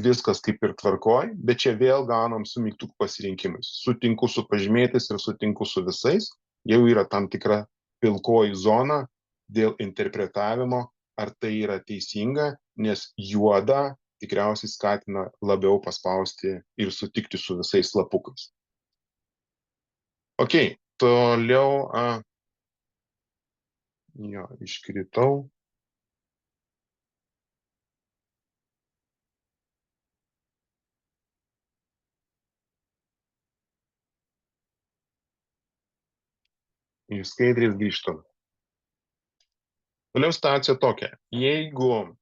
viskas kaip ir tvarkoj, bet čia vėl gaunam su mygtukų pasirinkimais. Sutinku su pažymėtais ir sutinku su visais, jau yra tam tikra pilkoji zona dėl interpretavimo, ar tai yra teisinga, nes juoda tikriausiai skatina labiau paspausti ir sutikti su visais slapukais. Ok, toliau, iškritau. Iš skaidrės grįžtam. Toliau situacija tokia. Jeigu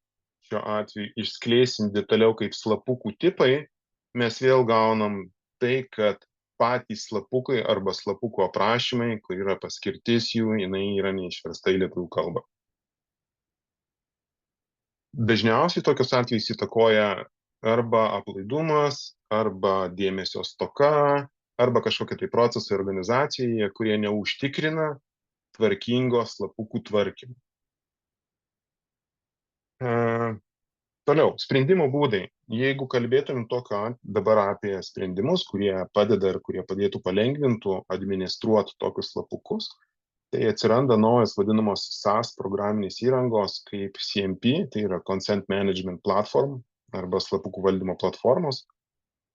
šiuo atveju išskleisim detaliau kaip slapukų tipai, mes vėl gaunam tai, kad patys slapukai arba slapukų aprašymai, kur yra paskirtis jų, jinai yra neišversta į lietuvių kalbą. Dažniausiai tokius atvejus įtakoja arba aplaidumas, arba dėmesio stoka, arba kažkokie tai procesai organizacijoje, kurie neužtikrina tvarkingo slapukų tvarkymo. Toliau, sprendimo būdai. Jeigu kalbėtumėm dabar apie sprendimus, kurie padeda ir kurie padėtų palengvintų administruoti tokius slapukus, tai atsiranda naujas vadinamos SaaS programinės įrangos kaip CMP, tai yra Consent Management Platform arba slapukų valdymo platformos,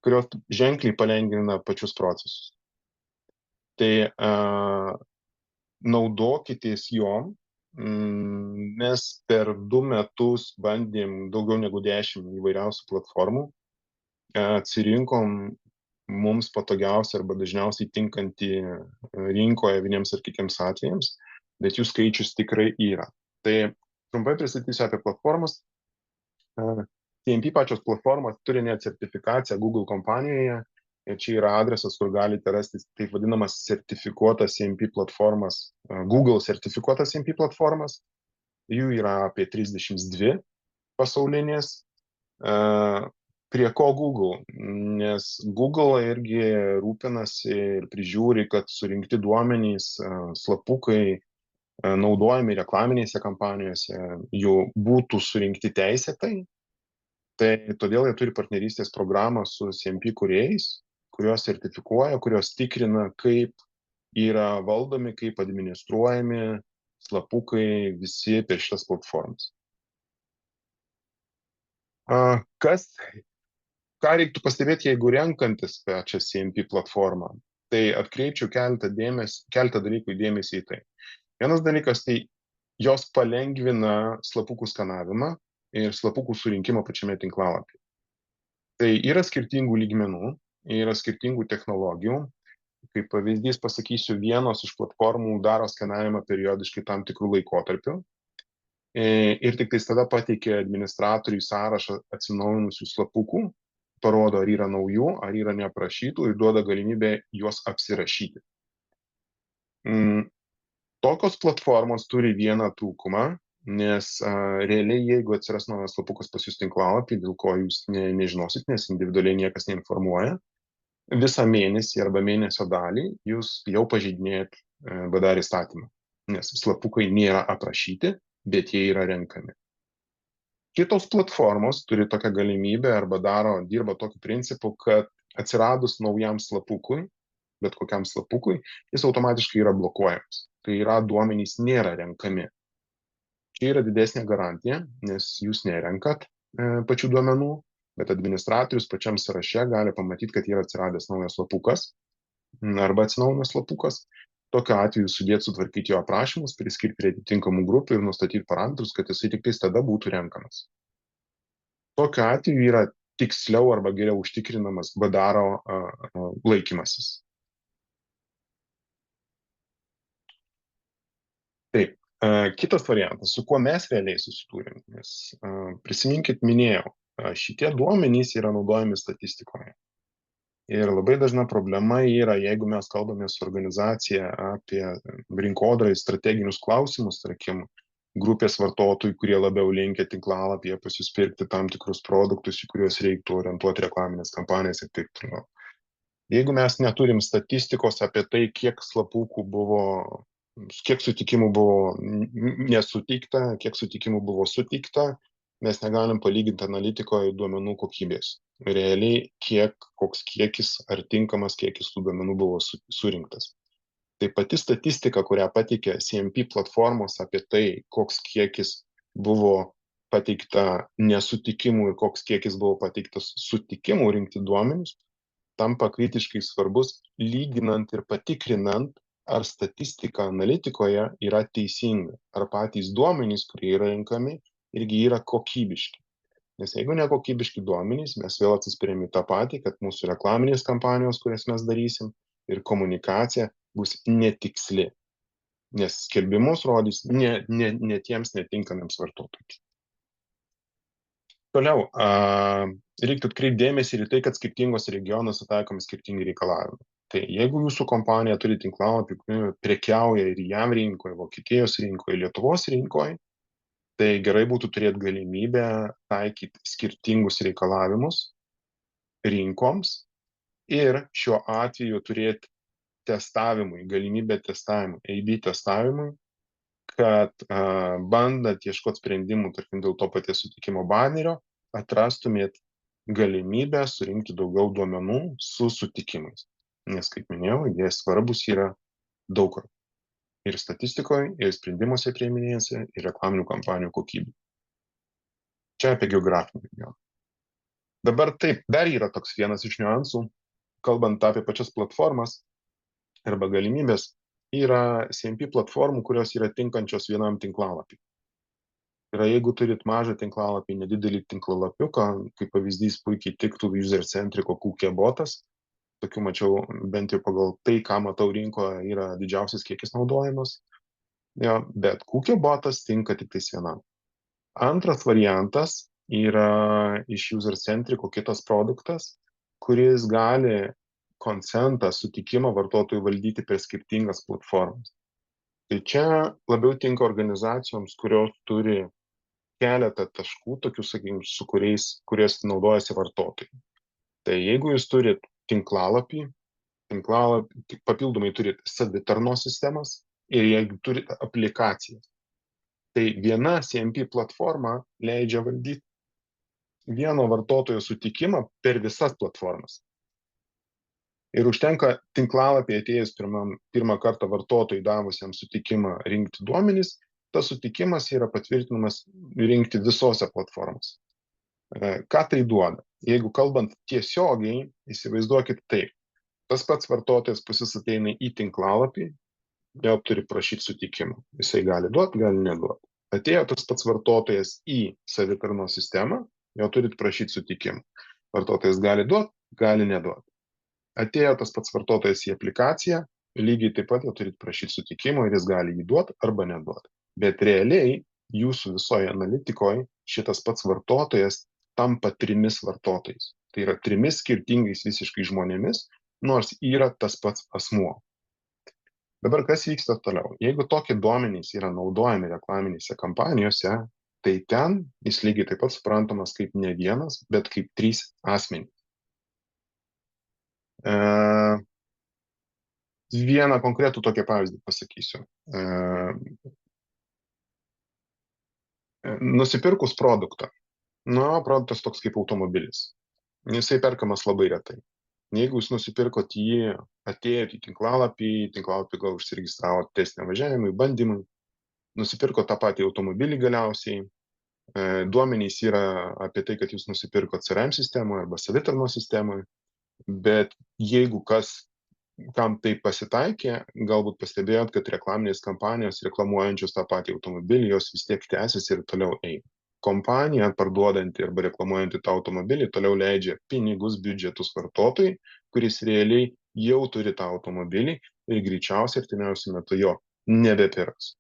kurios ženkliai palengvina pačius procesus. Tai naudokitės jom. Mes per 2 metus bandėm daugiau negu 10 įvairiausių platformų, atsirinkom mums patogiausią arba dažniausiai tinkantį rinkoje vieniems ar kitiems atvejams, bet jų skaičius tikrai yra. Tai trumpai pristatysiu apie platformas. CMP pačios platformos turi net sertifikaciją Google kompanijoje. Ir čia yra adresas, kur galite rasti taip vadinamas sertifikuotas CMP platformas, Google sertifikuotas CMP platformas. Jų yra apie 32 pasaulinės. Prie ko Google? Nes Google irgi rūpinasi ir prižiūri, kad surinkti duomenys, slapukai, naudojami reklaminėse kampanijose, jų būtų surinkti teisėtai. Tai todėl jie turi partnerystės programą su CMP kūrėjais, kurios sertifikuoja, kurios tikrina, kaip yra valdomi, kaip administruojami slapukai visi per šitas platformas. Ką reiktų pastebėti, jeigu renkantis pačią CMP platformą? Tai atkreipčiau keletą dalykų dėmesį į tai. Vienas dalykas, tai jos palengvina slapukų skanavimą ir slapukų surinkimą pačiame tinklalapyje. Tai yra skirtingų lygmenų, yra skirtingų technologijų. Kaip pavyzdys pasakysiu, vienos iš platformų daro skanavimą periodiškai tam tikrų laikotarpių. Ir tik tada pateikia administratoriui sąrašą atsinaujinusių slapukų, parodo, ar yra naujų, ar yra neaprašytų ir duoda galimybę juos apsirašyti. Tokios platformos turi vieną trūkumą, nes realiai, jeigu atsiras naujas slapukas pas jūs tinklalapį, dėl ko jūs nežinosit, nes individualiai niekas neinformuoja, visą mėnesį arba mėnesio dalį jūs jau pažeidinėjat BDR įstatymą, nes slapukai nėra aprašyti, bet jie yra renkami. Kitos platformos turi tokią galimybę arba dirba tokiu principu, kad atsiradus naujam slapukui, bet kokiam slapukui, jis automatiškai yra blokuojamas. Tai yra, duomenys nėra renkami. Čia yra didesnė garantija, nes jūs nerenkat pačių duomenų, bet administratorius pačiam sąraše gali pamatyti, kad yra atsiradęs naujas slapukas arba atsinaujinęs slapukas. Tokiu atveju sutvarkyti jo aprašymus, priskirti prie atitinkamų grupių ir nustatyti parametrus, kad jisai tik tada būtų renkamas. Tokiu atveju yra tiksliau arba geriau užtikrinamas BDR laikymasis. Taip, kitas variantas, su kuo mes realiai susidūrėm, nes prisiminkit, minėjau, šitie duomenys yra naudojami statistikoje. Ir labai dažna problema yra, jeigu mes kalbame su organizacija apie rinkodarą ir strateginius klausimus, tarkim, grupės vartotojų, kurie labiau linkę tinklalapyje pas jus pirkti tam tikrus produktus, į kuriuos reiktų orientuoti reklaminės kampanijas ir taip toliau. Jeigu mes neturim statistikos apie tai, kiek slapukų buvo, kiek sutikimų buvo nesuteikta, kiek sutikimų buvo suteikta, mes negalim palyginti analitikoje duomenų kokybės. Realiai, koks kiekis ar tinkamas kiekis tų duomenų buvo surinktas. Tai pati statistika, kurią pateikė CMP platformos apie tai, koks kiekis buvo pateikta nesutikimų ir koks kiekis buvo pateiktas sutikimų rinkti duomenys, tampa kritiškai svarbus, lyginant ir patikrinant, ar statistika analitikoje yra teisinga, ar patys duomenys, kurie yra renkami, irgi yra kokybiški. Nes jeigu nekokybiški duomenys, mes vėl atsispiriam į tą patį, kad mūsų reklaminės kampanijos, kurias mes darysim, ir komunikacija bus netiksli, nes skelbimus rodys ne tiems netinkamiems vartotojams. Toliau, reiktų atkreipti dėmesį ir į tai, kad skirtingose regionuose taikomi skirtingi reikalavimai. Tai jeigu jūsų kompanija turi tinklalapį, prekiauja ir JAV rinkoje, Vokietijos rinkoje, Lietuvos rinkoje, tai gerai būtų turėti galimybę taikyti skirtingus reikalavimus rinkoms ir šiuo atveju turėti testavimui, galimybę testavimui, A/B testavimui, kad bandant ieškoti sprendimų, tarkim, dėl to paties sutikimo banerio, atrastumėt galimybę surinkti daugiau duomenų su sutikimais. Nes, kaip minėjau, jie svarbus yra daug kur. Ir statistikoje, ir sprendimuose priiminėjose, ir reklaminių kampanijų kokybė. Čia apie geografinį regioną. Dabar taip, dar yra toks vienas iš niuansų, kalbant apie pačias platformas arba galimybės, yra CMP platformų, kurios yra tinkančios vienam tinklalapiui. Tai yra, jeigu turit mažą tinklalapį, nedidelį tinklalapiuką, kaip pavyzdys puikiai tiktų user-centrico cookie botas, tokių mačiau bent jau pagal tai, ką matau rinkoje, yra didžiausias kiekis naudojamas, jo, bet cookie botas tinka tik tais vienam. Antras variantas yra iš user-centrico kitas produktas, kuris gali konsentą, sutikimą vartotojų valdyti per skirtingas platformas. Tai čia labiau tinka organizacijoms, kurios turi keletą taškų, tokių, sakykime, su kuriais naudojasi vartotojai. Tai jeigu jūs turit tinklalapį, papildomai turit savitarnos sistemas ir jeigu turit aplikacijas, tai viena CMP platforma leidžia valdyti vieno vartotojo sutikimą per visas platformas. Ir užtenka tinklalapį atėjus pirmą kartą vartotojui davusiam sutikimą rinkti duomenys, tas sutikimas yra patvirtinamas rinkti visose platformose. Ką tai duoda? Jeigu kalbant tiesiogiai, įsivaizduokit taip. Tas pats vartotojas ateina į tinklalapį, jau turi prašyti sutikimą. Jisai gali duoti, gali neduoti. Atėjo tas pats vartotojas į savitarnos sistemą, jau turit prašyti sutikimą. Vartotojas gali duoti, gali neduoti. Atėjo tas pats vartotojas į aplikaciją, lygiai taip pat jau turit prašyti sutikimo ir jis gali jį duoti arba neduoti. Bet realiai jūsų visoje analitikoje šitas pats vartotojas tampa 3 vartotojais. Tai yra 3 skirtingais visiškai žmonėmis, nors yra tas pats asmuo. Dabar kas vyksta toliau? Jeigu tokie duomenys yra naudojami reklaminėse kampanijose, tai ten jis lygiai taip pat suprantamas kaip ne vienas, bet kaip 3 asmenys. Vieną konkretų tokį pavyzdį pasakysiu. Nusipirkus produktą. Produktas toks kaip automobilis. Jisai perkamas labai retai. Jeigu jūs nusipirkot jį, atėjote į tinklalapį gal užsiregistravote testiniam važiavimui, bandymui, nusipirkot tą patį automobilį galiausiai, duomenys yra apie tai, kad jūs nusipirkot CRM sistemoje arba savitarnos sistemoje, bet jeigu kam tai pasitaikė, galbūt pastebėjot, kad reklaminės kampanijos reklamuojančios tą patį automobilį, jos vis tiek tęsiasi ir toliau eina. Kompanija parduodanti arba reklamuojanti tą automobilį toliau leidžia pinigus, biudžetus vartotojui, kuris realiai jau turi tą automobilį ir greičiausiai artimiausiu metu jo nebepirks.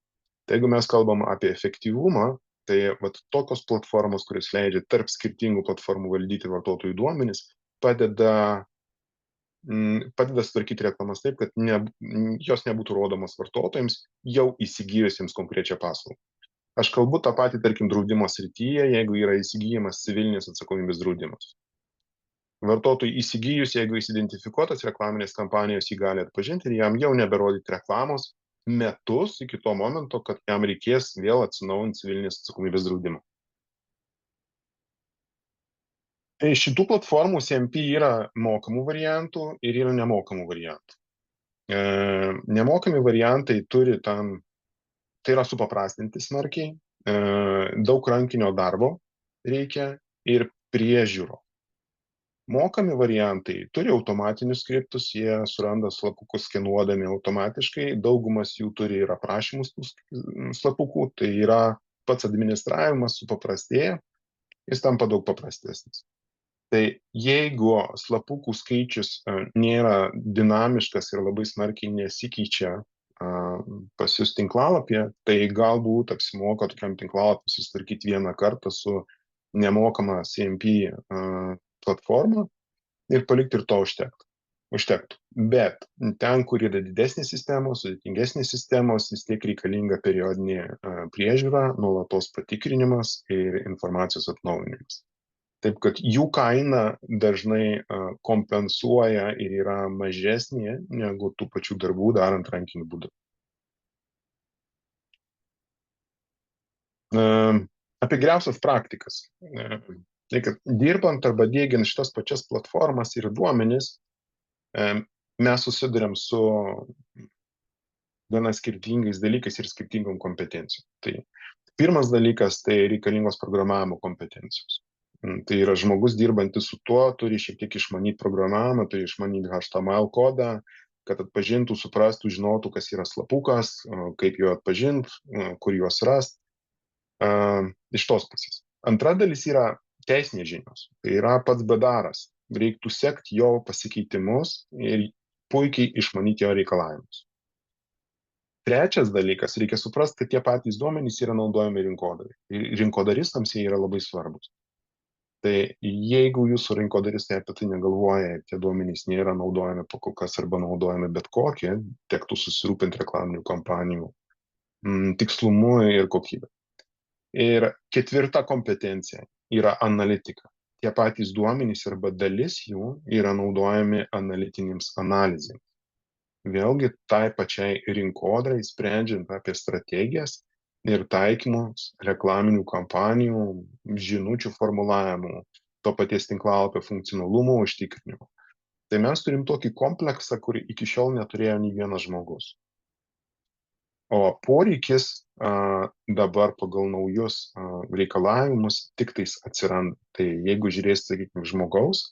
Tai jeigu mes kalbam apie efektyvumą, tai tokios platformos, kuris leidžia tarp skirtingų platformų valdyti vartotojų duomenis, padeda sutvarkyti reklamas taip, kad jos nebūtų rodomos vartotojams jau įsigijusiems konkrečią paslaugą. Aš kalbu tą patį, tarkim, draudimo srityje, jeigu yra įsigijimas civilinės atsakomybės draudimas. Vartotojui įsigijus, jeigu jis identifikuotas reklaminės kampanijos, jį gali atpažinti ir jam jau neberodyti reklamos metus iki to momento, kad jam reikės vėl atsinaujinti civilinės atsakomybės draudimą. Iš šitų platformų CMP yra mokamų variantų ir yra nemokamų variantų. Nemokami variantai turi tam, tai yra supaprastinti smarkiai, daug rankinio darbo reikia ir priežiūro. Mokami variantai turi automatinius skriptus, jie suranda slapukus skenuodami automatiškai, daugumas jų turi ir aprašymus slapukų, tai yra pats administravimas supaprastėja, jis tampa daug paprastesnis. Tai jeigu slapukų skaičius nėra dinamiškas ir labai smarkiai nesikeičia pas jūs tinklalapyje, tai galbūt apsimoka tokiam tinklalapį susitvarkyti vieną kartą su nemokama CMP platforma ir palikti ir to užtektų. Bet ten, kur yra didesnės sistemos, sudėtingesnės sistemos, vis tiek reikalinga periodinė priežiūra, nuolatos patikrinimas ir informacijos atnaujinimas. Taip kad jų kaina dažnai kompensuoja ir yra mažesnė negu tų pačių darbų darant rankiniu būdu. Apie geriausias praktikas. Tai, kad dirbant arba diegiant šitas pačias platformas ir duomenis, mes susidurėm su gana skirtingais dalykais ir skirtingom kompetencijom. Tai pirmas dalykas, tai reikalingos programavimo kompetencijos. Tai yra žmogus dirbantis su tuo, turi šiek tiek išmanyti programavimą, turi išmanyti HTML kodą, kad atpažintų, suprastų, žinotų, kas yra slapukas, kaip jo atpažinti, kur juos rasti. Iš tos pusės. Antra dalis yra teisinės žinios. Tai yra pats badaras. Reiktų sekti jo pasikeitimus ir puikiai išmanyti jo reikalavimus. Trečias dalykas, reikia suprasti, kad tie patys duomenys yra naudojami rinkodarai. Rinkodaristams jie yra labai svarbus. Tai jeigu jūsų rinkodaristai apie tai negalvoja, tie duomenys nėra naudojami pakol kas arba naudojami bet kokie, tektų susirūpinti reklaminių kampanijų tikslumu ir kokybę. Ir ketvirta kompetencija yra analitika. Tie patys duomenys arba dalis jų yra naudojami analitinėms analizėms. Vėlgi tai pačiai rinkodarai, sprendžiant apie strategijas ir taikymus reklaminių kampanijų, žinučių formulavimų, to paties tinklalapio funkcionalumo užtikrinimo. Tai mes turim tokį kompleksą, kurį iki šiol neturėjo nei vienas žmogus. O poreikis dabar pagal naujus reikalavimus tik tais atsiranda. Tai jeigu žiūrėsite, sakykime, žmogaus,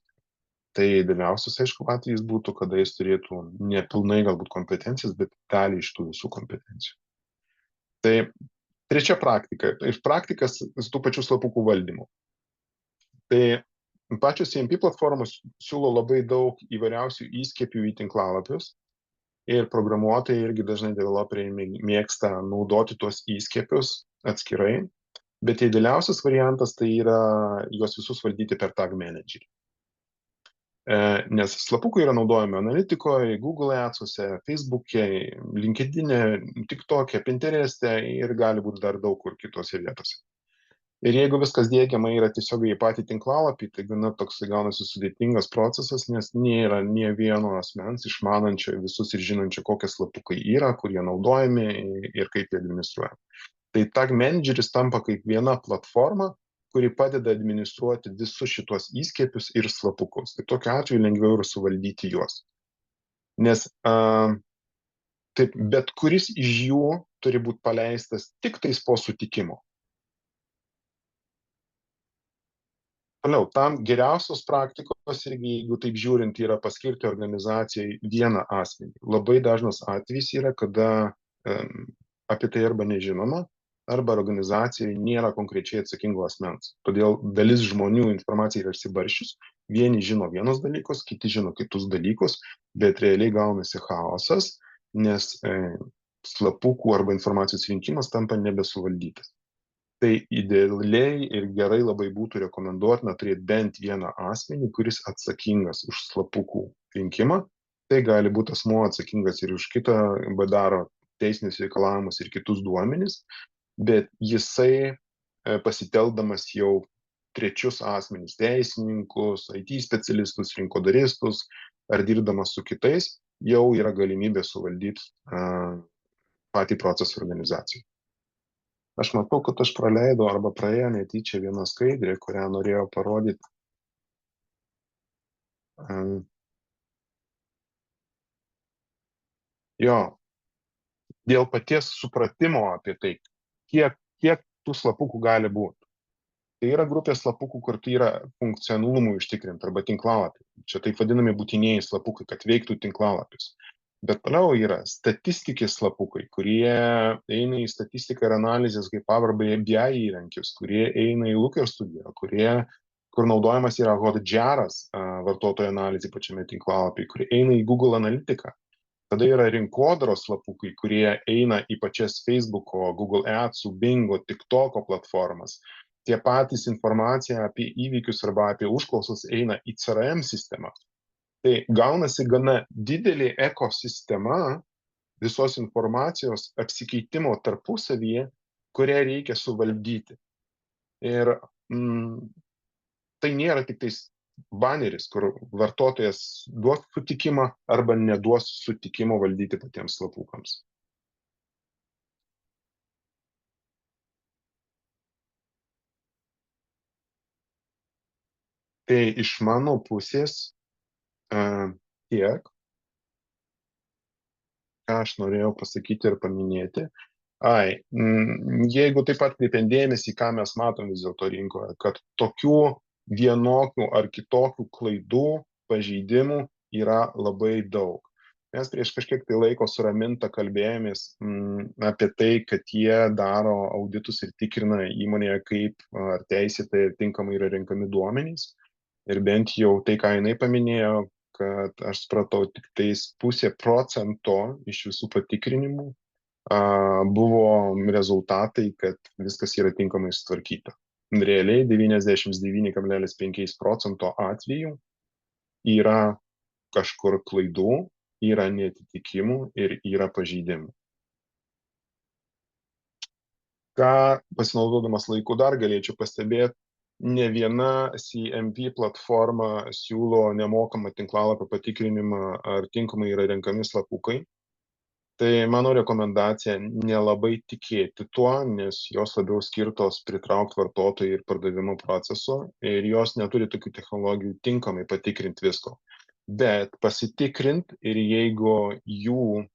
tai idealiausias, aišku, atvejis būtų, kada jis turėtų nepilnai galbūt kompetencijas, bet dalį iš tų visų kompetencijų. Tai trečia praktika. Ir praktikas su tų pačių slapukų valdymu. Tai pačios CMP platformos siūlo labai daug įvairiausių įskiepių į tinklalapius. Ir programuotojai irgi dažnai developeriai mėgsta naudoti tuos įskiepius atskirai, bet idealiausias variantas tai yra juos visus valdyti per tag managerį. Nes slapukai yra naudojami analitikoje, Google Ads'uose, Facebook'e, LinkedIn'e, TikTok'e, Pinterest'e ir gali būti dar daug kur kitose vietose. Ir jeigu viskas diegiama yra tiesiog į patį tinklalapį, tai gana toksai gaunasi sudėtingas procesas, nes nėra nie vieno asmens išmanančio visus ir žinančio, kokie slapukai yra, kur jie naudojami ir kaip jie administruojami. Tai tag manageris tampa kaip viena platforma, kuri padeda administruoti visus šitos įskiepius ir slapukus. Tai tokiu atveju lengviau yra suvaldyti juos. Nes taip, bet kuris iš jų turi būti paleistas tik tais po sutikimo. Toliau, tam geriausios praktikos irgi, jeigu taip žiūrint, yra paskirti organizacijai vieną asmenį. Labai dažnas atvejis yra, kada apie tai arba nežinoma, arba organizacijai nėra konkrečiai atsakingo asmens. Todėl dalis žmonių informacija yra išsibarščius, vieni žino vienus dalykus, kiti žino kitus dalykus, bet realiai gaunasi chaosas, nes slapukų arba informacijos rinkimas tampa nebesuvaldytas. Tai idealiai ir gerai labai būtų rekomenduotina turėti bent vieną asmenį, kuris atsakingas už slapukų rinkimą. Tai gali būti asmuo atsakingas ir už kitą badaro teisinius reikalavimus ir kitus duomenis, bet jisai pasitelkdamas jau trečius asmenys, teisininkus, IT specialistus, rinkodaristus, ar dirbdamas su kitais, jau yra galimybė suvaldyti patį procesą organizacijai. Aš matau, kad aš praleidau arba praėjo netyčia vieną skaidrę, kurią norėjau parodyti. Jo, dėl paties supratimo apie tai, kiek tų slapukų gali būti. Tai yra grupė slapukų, kur tai yra funkcionalumui užtikrinti arba tinklalapiai. Čia taip vadinami būtinieji slapukai, kad veiktų tinklalapius. Bet toliau yra statistikės slapukai, kurie eina į statistiką ir analizės kaip Power BI įrankius, kurie eina į Looker studiją, kur naudojamas yra Hotjaras vartotojo analizė pačiame tinklalapyje, kurie eina į Google Analytiką. Tada yra rinkodaros slapukai, kurie eina į pačias Facebook'o, Google Ads'ų, Bing'o, TikTok'o platformas. Tie patys informacija apie įvykius arba apie užklausas eina į CRM sistemą. Tai gaunasi gana didelė ekosistema visos informacijos apsikeitimo tarpusavyje, kurią reikia suvaldyti. Ir tai nėra tik tais baneris, kur vartotojas duos sutikimą arba neduos sutikimo valdyti patiems slapukams. Tai iš mano pusės tiek, ką aš norėjau pasakyti ir paminėti. Jeigu taip pat kreipiant dėmesį, ką mes matom vis dėlto rinkoje, kad tokių vienokių ar kitokių klaidų, pažeidimų yra labai daug. Mes prieš kažkiek tai laiko su Raminta kalbėjomės apie tai, kad jie daro auditus ir tikrina įmonėje, kaip ar teisėtai ir tinkamai yra renkami duomenys. Ir bent jau tai, ką jinai paminėjo, kad aš supratau, tik tais 0,5% iš visų patikrinimų buvo rezultatai, kad viskas yra tinkamai sutvarkyta. Realiai 99,5% atvejų yra kažkur klaidų, yra neatitikimų ir yra pažeidimų. Ką pasinaudodamas laiku dar galėčiau pastebėti, ne viena CMP platforma siūlo nemokamą tinklalapio patikrinimą, ar tinkamai yra renkami slapukai. Tai mano rekomendacija nelabai tikėti tuo, nes jos labiau skirtos pritraukti vartotojų ir pardavimo proceso ir jos neturi tokių technologijų tinkamai patikrinti visko. Bet pasitikrinti ir jeigu jų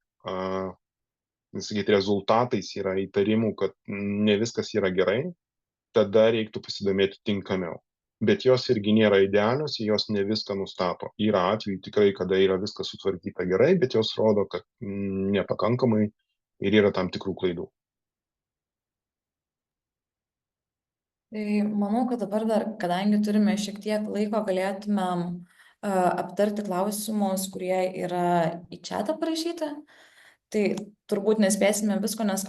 rezultatais yra įtarimų, kad ne viskas yra gerai, tada reiktų pasidomėti tinkamiau. Bet jos irgi nėra idealios, jos ne viską nustato. Yra atvejų tikrai, kada yra viskas sutvarkyta gerai, bet jos rodo, kad nepakankamai ir yra tam tikrų klaidų. Tai manau, kad dabar dar, kadangi turime šiek tiek laiko, galėtumėm aptarti klausimus, kurie yra į chatą parašyti. Tai turbūt nespėsime visko, nes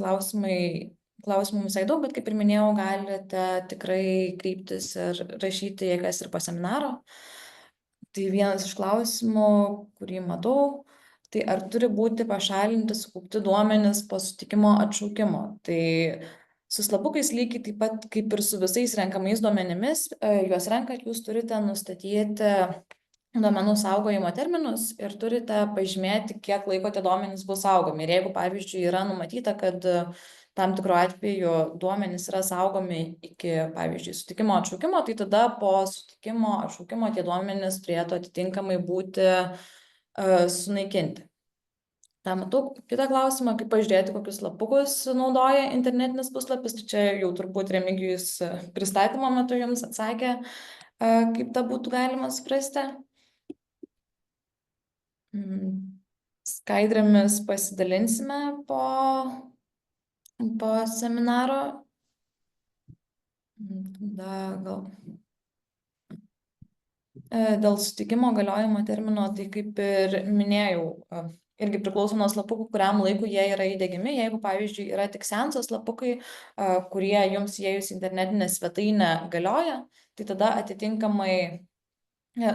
klausimų visai daug, bet kaip ir minėjau, galite tikrai kreiptis ir rašyti jėgas ir po seminaro. Tai vienas iš klausimų, kurį matau, tai ar turi būti pašalinti sukaupti duomenys po sutikimo atšaukimo. Tai su slapukais lygiai taip pat kaip ir su visais renkamais duomenimis, juos renkat, jūs turite nustatyti duomenų saugojimo terminus ir turite pažymėti, kiek laiko tie duomenys bus saugomi. Ir jeigu, pavyzdžiui, yra numatyta, kad tam tikru atveju duomenys yra saugomi iki, pavyzdžiui, sutikimo atšaukimo, tai tada po sutikimo atšaukimo tie duomenys turėtų atitinkamai būti sunaikinti. Ta matau kitą klausimą, kaip pažiūrėti, kokius slapukus naudoja internetinis puslapis. Tai čia jau turbūt Remigijus pristatymo metu jums atsakė, kaip tą būtų galima suprasti. Skaidrėmis pasidalinsime po seminaro. Dėl sutikimo galiojimo termino, tai kaip ir minėjau, irgi priklauso nuo slapukų, kuriam laiku jie yra įdiegiami. Jeigu, pavyzdžiui, yra tik seanso slapukai, kurie jums įėjus internetinę svetainę galioja, tai tada atitinkamai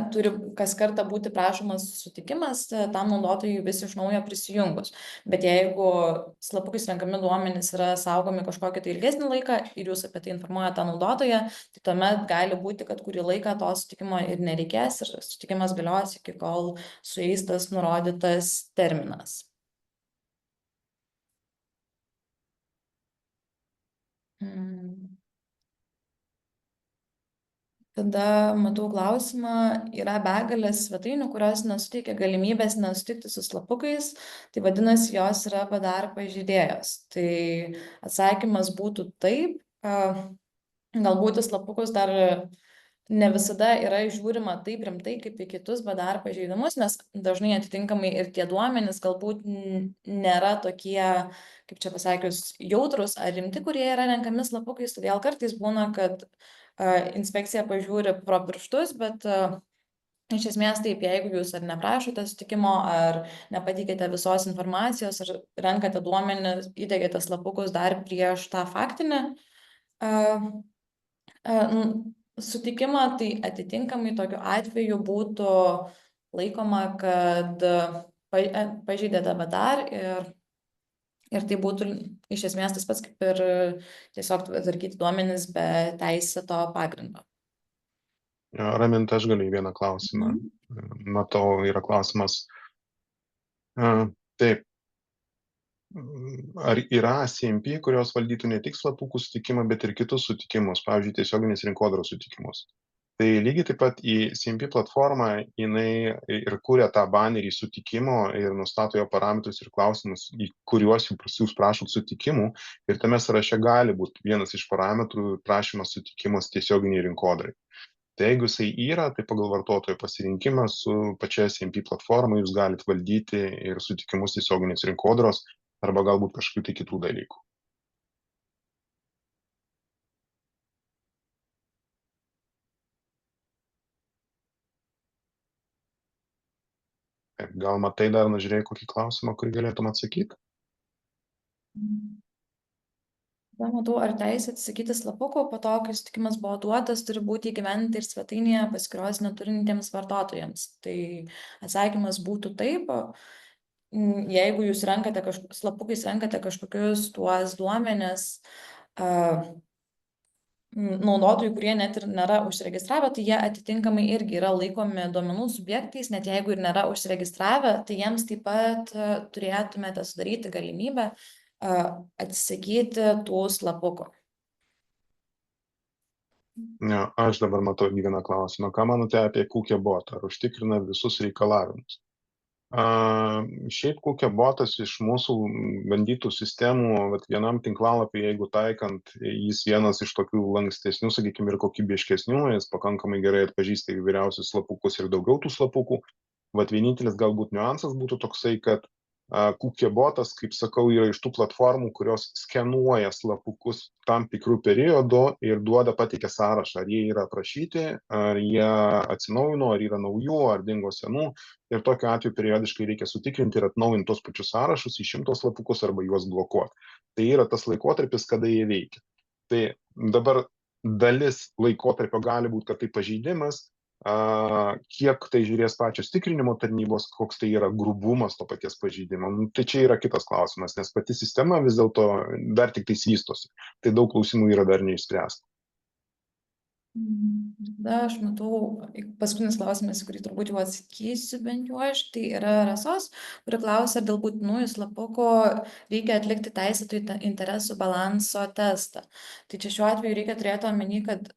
turi kas kartą būti prašomas sutikimas tam naudotojui vis iš naujo prisijungus. Bet jeigu slapukais renkami duomenys yra saugomi kažkokį tai ilgesnį laiką ir jūs apie tai informuojate tą naudotoją, tai tuomet gali būti, kad kurį laiką to sutikimo ir nereikės ir sutikimas galios iki kol sueis tas nurodytas terminas. Tada matau klausimą, yra begalės svetainių, kurios nesuteikia galimybės nesutikti su slapukais, tai vadinasi, jos yra PDR pažeidėjos. Tai atsakymas būtų taip, galbūt į slapukus dar ne visada yra žiūrima taip rimtai kaip į kitus PDR pažeidimus, nes dažnai atitinkamai ir tie duomenys galbūt nėra tokie, kaip čia pasakius, jautrus ar rimti, kurie yra renkami slapukais, todėl kartais būna, kad inspekcija pažiūri pro pirštus, bet iš esmės taip, jeigu jūs ar neprašote sutikimo, ar nepateikėte visos informacijos, ar renkate duomenis, įdėgėte slapukus dar prieš tą faktinį sutikimą, tai atitinkamai tokiu atveju būtų laikoma, kad pažeidėte BDR ir tai būtų iš esmės tas pats kaip ir tiesiog tvarkyti duomenis be teisėto pagrindo. Raminta, aš galiu į vieną klausimą. Matau, yra klausimas. Taip. Ar yra CMP, kurios valdytų ne tik slapukų sutikimą, bet ir kitus sutikimus, pavyzdžiui, tiesioginės rinkodaros sutikimus? Tai lygiai taip pat į CMP platformą jinai ir kuria tą banerį sutikimo ir nustato jo parametrus ir klausimus, į kuriuos jūs prašot sutikimų. Ir tame sąraše gali būti vienas iš parametrų prašymas sutikimas tiesioginiai rinkodarai. Tai jeigu jisai yra, tai pagal vartotojo pasirinkimą su pačia CMP platforma jūs galite valdyti ir sutikimus tiesioginės rinkodaros arba galbūt kažkokių tai kitų dalykų. Gal matai dar nužiūrėjai kokį klausimą, kurį galėtum atsakyti? Matau, ar teisė atsisakyti slapukų po to, kai sutikimas buvo duotas, turi būti įgyvendinta ir svetainėje paskyros neturintiems vartotojams. Tai atsakymas būtų taip. Jeigu jūs renkate slapukais renkate kažkokius tuos duomenis naudotojų, kurie net ir nėra užsiregistravę, tai jie atitinkamai irgi yra laikomi duomenų subjektais, net jeigu ir nėra užsiregistravę, tai jiems taip pat turėtumėte sudaryti galimybę atsisakyti tų slapukų. Ne, aš dabar matau vieną klausimą. Ką manote apie Cookiebot? Ar užtikrina visus reikalavimus? Šiaip Cookiebotas iš mūsų bandytų sistemų, vienam tinklalapį, jeigu taikant, jis vienas iš tokių lankstesnių, sakykime, ir kokybiškesnių, jis pakankamai gerai atpažįsta įvairiausius slapukus ir daugiau tų slapukų. Vienintelis galbūt niuansas būtų toksai, kad Cookiebotas, kaip sakau, yra iš tų platformų, kurios skenuoja slapukus tam tikrų periodų ir pateikia sąrašą, ar jie yra aprašyti, ar jie atsinaujino, ar yra naujų, ar dingo senų. Ir tokiu atveju periodiškai reikia sutikrinti ir atnaujinti tos pačius sąrašus, išimti tos slapukus arba juos blokuoti. Tai yra tas laikotarpis, kada jie veikia. Tai dabar dalis laikotarpio gali būti, kad tai pažeidimas, kiek tai žiūrės pačios tikrinimo tarnybos, koks tai yra grubumas to paties pažeidimo. Tai čia yra kitas klausimas, nes pati sistema vis dėlto dar tik tai vystosi. Tai daug klausimų yra dar neišspręsta. Tada aš matau, paskutinis klausimas, kurį turbūt jau atsakysiu bent jau aš, tai yra Rasos, kuri klausia, ar dėl būtinųjų slapukų reikia atlikti teisėtų interesų balanso testą. Tai čia šiuo atveju reikia turėti omeny, kad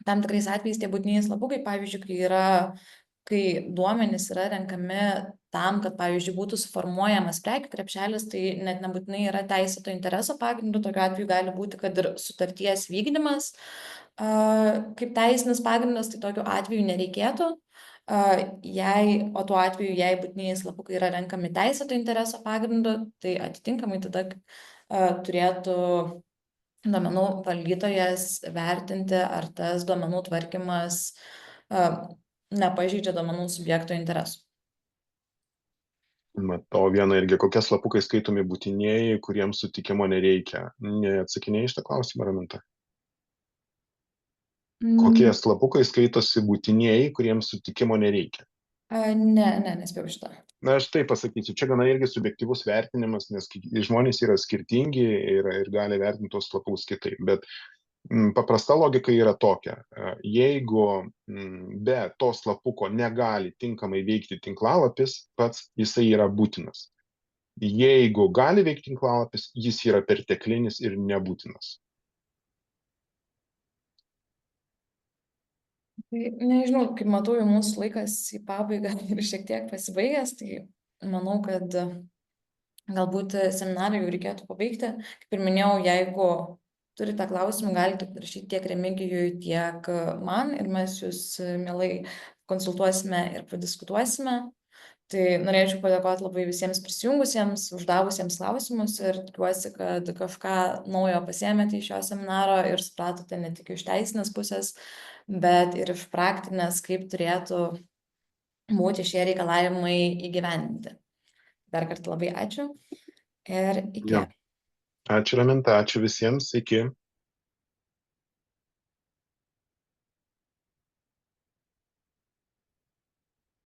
tam tikrais atvejais tie būtinieji slapukai, pavyzdžiui, kai duomenys yra renkami tam, kad, pavyzdžiui, būtų suformuojamas prekių krepšelis, tai net nebūtinai yra teisėto intereso pagrindu, tokiu atveju gali būti, kad ir sutarties vykdymas kaip teisinis pagrindas, tai tokiu atveju nereikėtų. O tuo atveju, jei būtinieji slapukai yra renkami teisėto intereso pagrindu, tai atitinkamai tada turėtų duomenų valdytojas vertinti, ar tas duomenų tvarkymas nepažeidžia duomenų subjekto interesų. Matau vieną irgi, kokie slapukai skaitomi būtinieji, kuriems sutikimo nereikia. Neatsakinėjai šitą klausimą, Raminta? Kokie slapukai skaitosi būtinieji, kuriems sutikimo nereikia? Nespėjau šitą. Na, aš taip pasakysiu, čia gana irgi subjektyvus vertinimas, nes žmonės yra skirtingi ir gali vertinti tos slapukus kitaip. Bet paprasta logika yra tokia. Jeigu be to slapuko negali tinkamai veikti tinklalapis, pats jisai yra būtinas. Jeigu gali veikti tinklalapis, jis yra perteklinis ir nebūtinas. Tai nežinau, kaip matau, jau mūsų laikas į pabaigą ir šiek tiek pasibaigęs, tai manau, kad galbūt seminarą jau reikėtų pabaigti. Kaip ir minėjau, jeigu turite klausimų, galite parašyti tiek Remigijui, tiek man ir mes jūs mielai konsultuosime ir padiskutuosime. Tai norėčiau padėkoti labai visiems prisijungusiems, uždavusiems klausimus ir tikiuosi, kad kažką naujo pasiėmėte iš šio seminaro ir supratote ne tik iš teisinės pusės, bet ir iš praktinės, kaip turėtų būti šie reikalavimai įgyvendinti. Dar kartą labai ačiū ir iki. Jo. Ačiū, Raminta, ačiū visiems, iki.